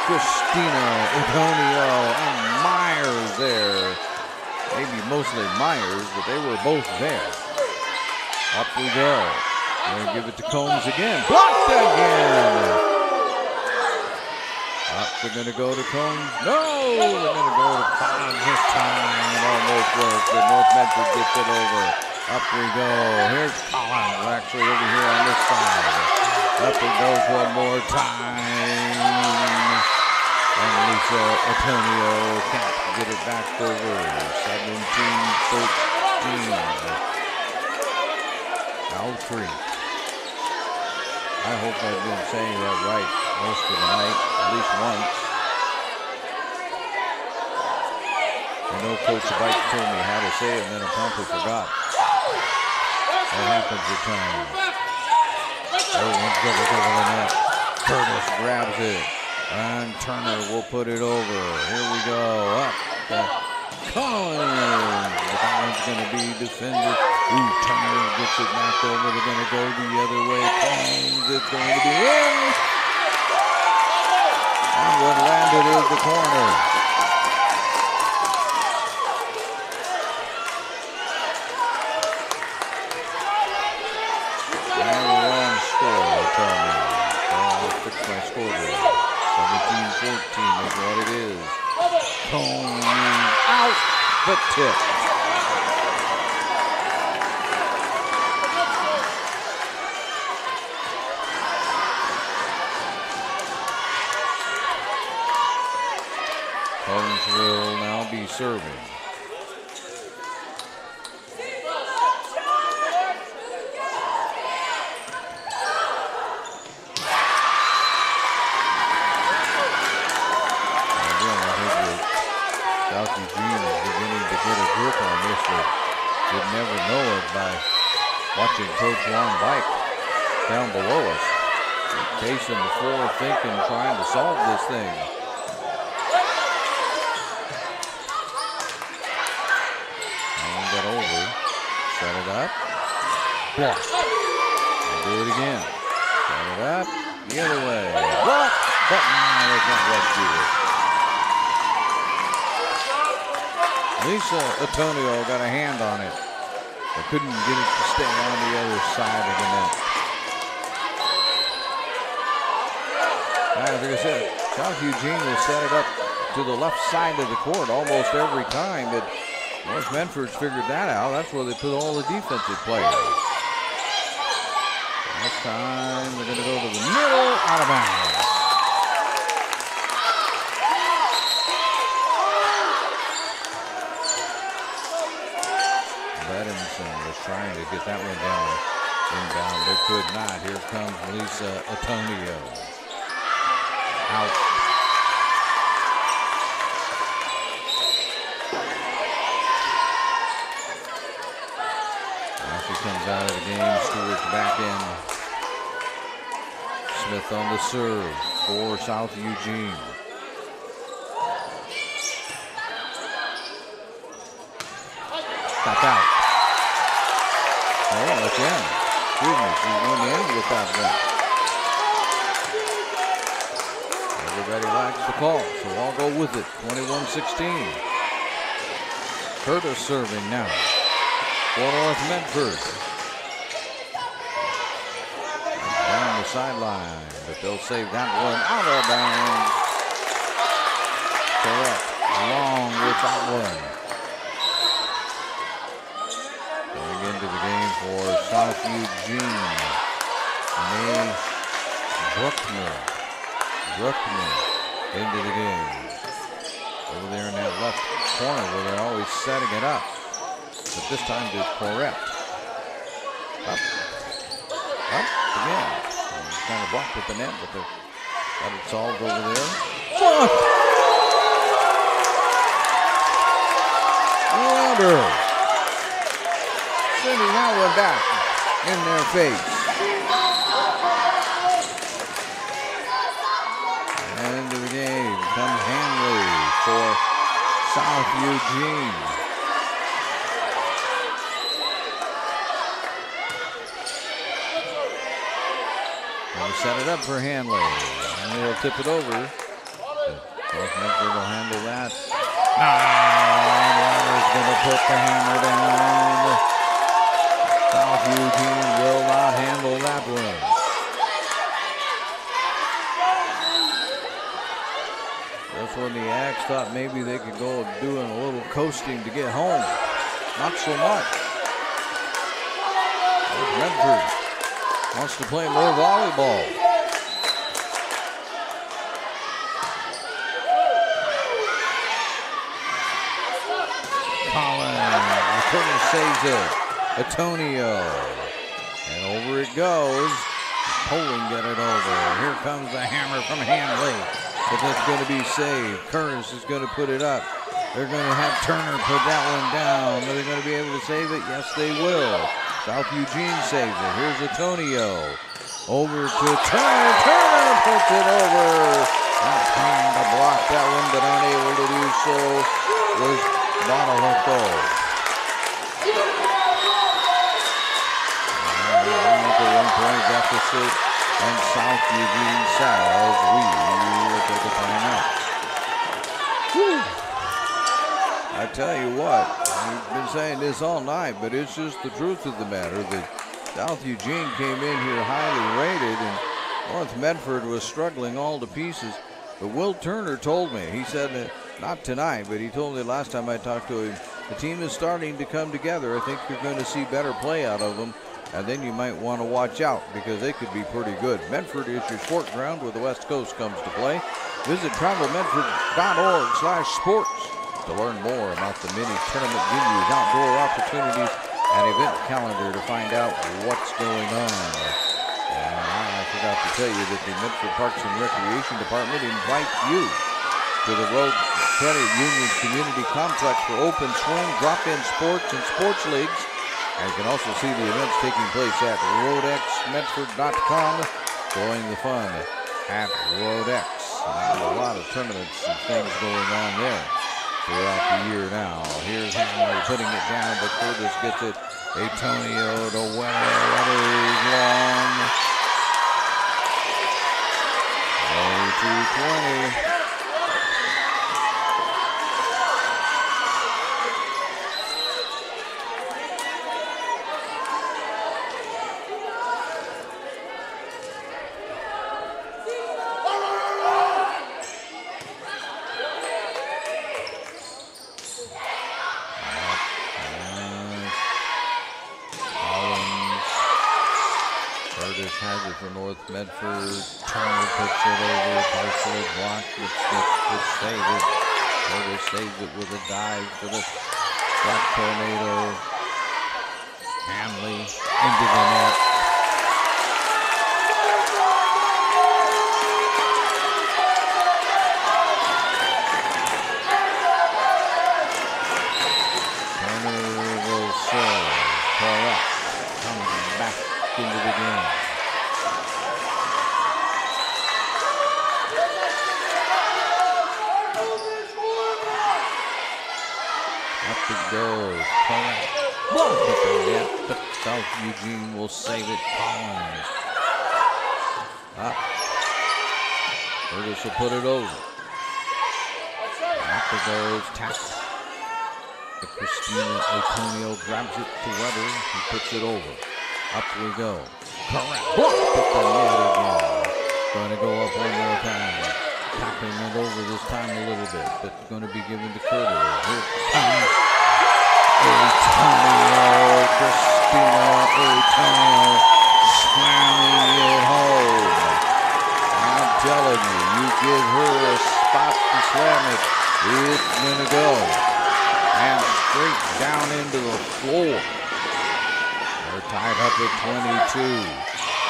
Christina, Antonio, and Myers there. Maybe mostly Myers, but they were both there. Up we go. Going to give it to Combs again. Blocked again. Up they're going to go to Combs. No, they're going to go to Collins this time. It almost works, but North Medford gets it over. Up we go. Here's Collins, actually over here on this side. Up it goes one more time. And Lisa Antonio can't get it back over. 17-13. Now 3. I hope I've been saying that right most of the night, at least once. I know Coach Bike told me how to say it, and then I promptly forgot. That happens at times. Everyone's going to go to the net. Curtis grabs it. And Turner will put it over. Here we go. Up to Collins. That one's going to be defended. Ooh, Turner gets it knocked over. They're going to go the other way. Collins is going to be in. And what landed is the corner. And wrong score, they tell me. I'll fix my scoreboard. 17-14 is what it is. Combs out, but tipped. Combs will now be serving. Eugene is beginning to get a grip on this. You'd never know it by watching Coach Long Bike down below us. Pacing the floor, thinking, trying to solve this thing. And get over. Set it up. Block. And do it again. Set it up. The other way. Block. But now it's not rescue it. Lisa Antonio got a hand on it, but couldn't get it to stay on the other side of the net. As I said, South Eugene will set it up to the left side of the court almost every time, but North Medford's figured that out. That's where they put all the defensive players. This time they're going to go to the middle, out of bounds. Was trying to get that one down. Inbound, they could not. Here comes Lisa Antonio. Out. Now she comes out of the game. Stewart's back in. Smith on the serve for South Eugene. Back out. Oh, that's in. Excuse me, she went in with that one. Everybody likes the call, so I'll go with it. 21-16. Curtis serving now for North Medford. Down the sideline, but they'll save that one out of bounds. Correct. Long with that one. Going into the game for South Eugene. May Bruckner into the game. Over there in that left corner where they're always setting it up. But this time to Correct. Up again. Kind of blocked with the net, but got it solved over there. Water. Sending that one back in their face. Into the game comes Hanley for South Eugene. Going to set it up for Hanley. Hanley will tip it over. North Medford will handle that. And Waters going to put the hammer down. South Eugene will not handle that one. That's when the Ags thought maybe they could go doing a little coasting to get home. Not so much. Medford wants to play more volleyball. Collins, Curtis saves it. Antonio. And over it goes. Poland get it over. Here comes the hammer from Hanley. But that's going to be saved. Curtis is going to put it up. They're going to have Turner put that one down. Are they going to be able to save it? Yes, they will. South Eugene saves it. Here's Antonio. Over to Turner. Turner puts it over. Not trying to block that one, but unable to do so was Guadalupe. One point deficit, and South Eugene says we will take a timeout. I tell you what, we've been saying this all night, but it's just the truth of the matter that South Eugene came in here highly rated, and North Medford was struggling all to pieces. But Will Turner told me, he said that not tonight, but he told me last time I talked to him, the team is starting to come together. I think you're going to see better play out of them. And then you might want to watch out because they could be pretty good. Medford is your sport ground where the West Coast comes to play. Visit travelmedford.org/sports to learn more about the many tournament venues, outdoor opportunities, and event calendar to find out what's going on. And I forgot to tell you that the Medford Parks and Recreation Department invites you to the Road Credit Union Community Complex for open swim, drop-in sports, and sports leagues. And you can also see the events taking place at roadxmedford.com. Join the fun at Roadex. There's a lot of tournaments and things going on there throughout the year now. Here's Hanley putting it down, but Curtis gets it. Antonio to Wetter. Wetter's long. 22-20. Has it for North Medford. Turner puts it over, partially blocked, but Smith will save it. Curtis saves it with a dive for the Black Tornado. Hanley into the net. Turner will serve. Correct. Coming back into the game. Goes. Correct. Blocked it the net, but South Eugene will save it. Collins. Up. Curtis will put it over. Up it goes. Tapped. But Christina Antonio grabs it to Weber. He puts it over. Up we go. Correct. Blocked at the net again. Going to go up one more time. Tapping it over this time a little bit. But going to be given to Curtis. Here comes Antonio. Christina Antonio slamming it home. I'm telling you, you give her a spot to slam it, it's going to go. And straight down into the floor. They're tied up at 22.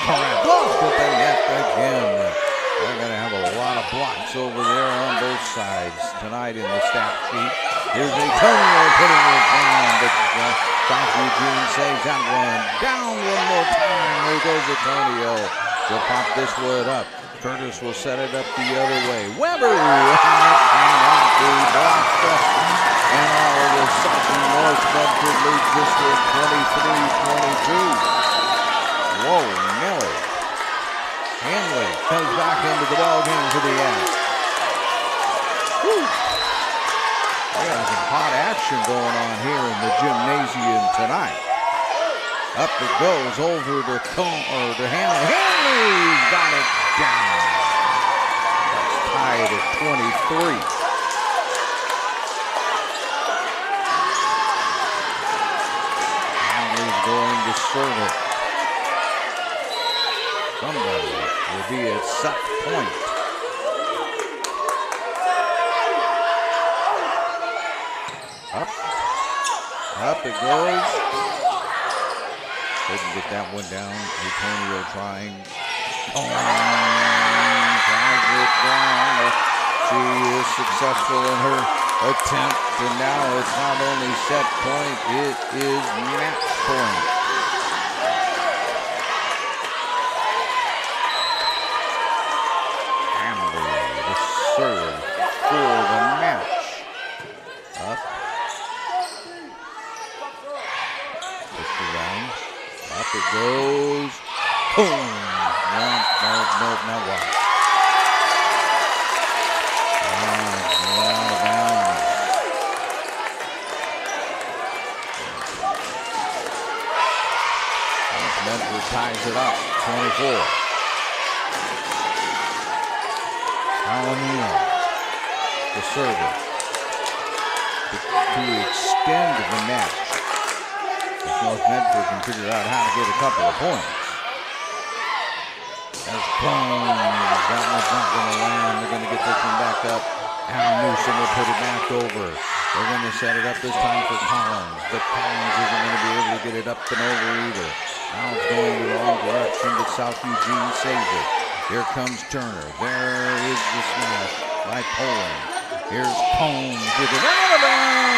Correct. Blocked at the net again. They're going to have a lot of blocks over there on both sides tonight in the stat sheet. Here's Antonio putting it down, but South Eugene saves that one. Down one more time. There goes Antonio. They'll pop this one up. Curtis will set it up the other way. Weber! And all of a sudden, North Medford leads this one 23-22. Whoa, Nelly. Hanley comes back into the ball game for the Ants. We got some hot action going on here in the gymnasium tonight. Up it goes over to Hanley. Hanley's got it down. It's tied at 23. Hanley's going to serve it. Somebody will be at set point. Up it goes. Couldn't get that one down. Antonio trying. Drives it down. She is successful in her attempt, and now it's not only set point, it is match point. Hamley, the serve for the match. Up. Just around. Up it goes. Boom. Nope, not one. Out of bounds. Medford ties it up, 24. Alamino, the server, to extend the match. If North Medford can figure out how to get a couple of points. There's Combs. That one's not going to land. They're going to get this one back up. Al Newsom will put it back over. They're going to set it up this time for Collins. But Collins isn't going to be able to get it up and over either. Now it's going in the wrong direction, but South Eugene saves it. Here comes Turner. There is the smash by Poland. Here's Combs with it out of bounds.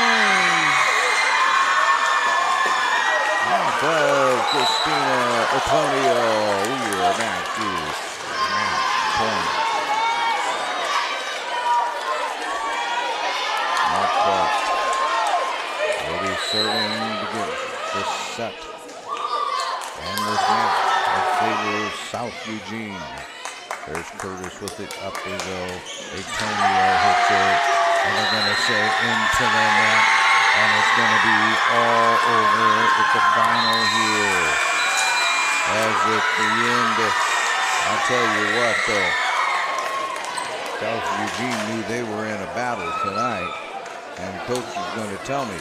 Off of Christina Antonio. We are back to match point. Marquardt will be serving to get this set. And this match favors South Eugene. There's Curtis with it. Up we go. Antonio hits it. And they're going to say into the net. And it's going to be all over at the final here. As at the end, I'll tell you what though. South Eugene knew they were in a battle tonight. And the coach is going to tell me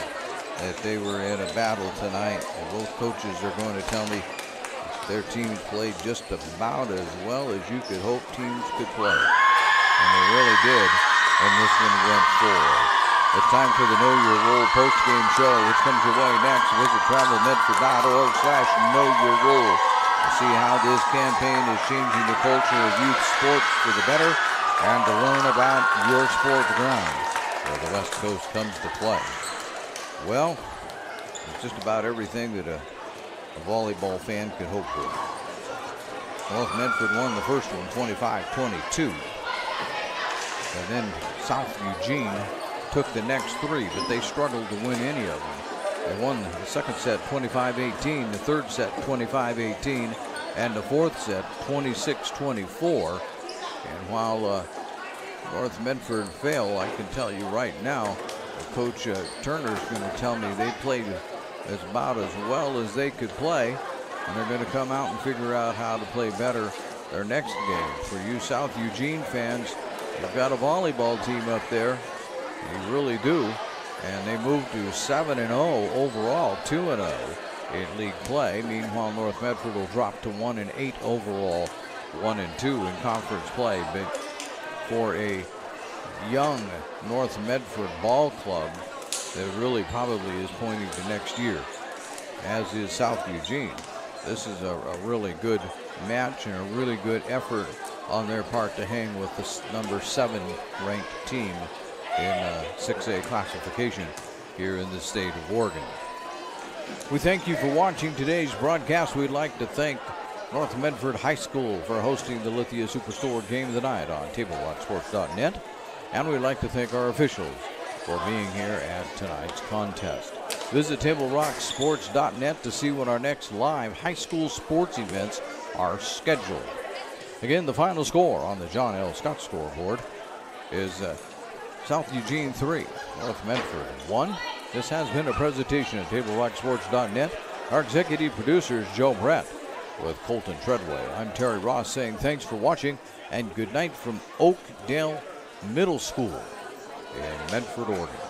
that they were in a battle tonight. And both coaches are going to tell me their teams played just about as well as you could hope teams could play. And they really did. And this one went forward. It's time for the Know Your Role post-game show, which comes your way next. Visit travelmedford.org/knowyourrole to see how this campaign is changing the culture of youth sports for the better and to learn about your sports ground where the West Coast comes to play. Well, it's just about everything that a volleyball fan could hope for. North Medford won the first one 25-22. And then South Eugene took the next three, but they struggled to win any of them. They won the second set 25-18, the third set 25-18, and the fourth set 26-24. And while North Medford fell, I can tell you right now, Coach Turner's going to tell me they played about as well as they could play, and they're going to come out and figure out how to play better their next game. For you South Eugene fans, you've got a volleyball team up there. You really do. And they moved to 7-0 overall, 2-0 in league play. Meanwhile, North Medford will drop to 1-8 overall, 1-2 in conference play. But for a young North Medford ball club that really probably is pointing to next year, as is South Eugene. This is a really good match and a really good effort on their part to hang with the number 7 ranked team in 6A classification here in the state of Oregon. We thank you for watching today's broadcast. We'd like to thank North Medford High School for hosting the Lithia Superstore Game of the Night on TableRockSports.net. And we'd like to thank our officials for being here at tonight's contest. Visit TableRockSports.net to see when our next live high school sports events are scheduled. Again, the final score on the John L. Scott scoreboard is South Eugene 3, North Medford 1. This has been a presentation of TableRockSports.net. Our executive producer is Joe Brett with Colton Treadway. I'm Terry Ross saying thanks for watching and good night from Oakdale Middle School in Medford, Oregon.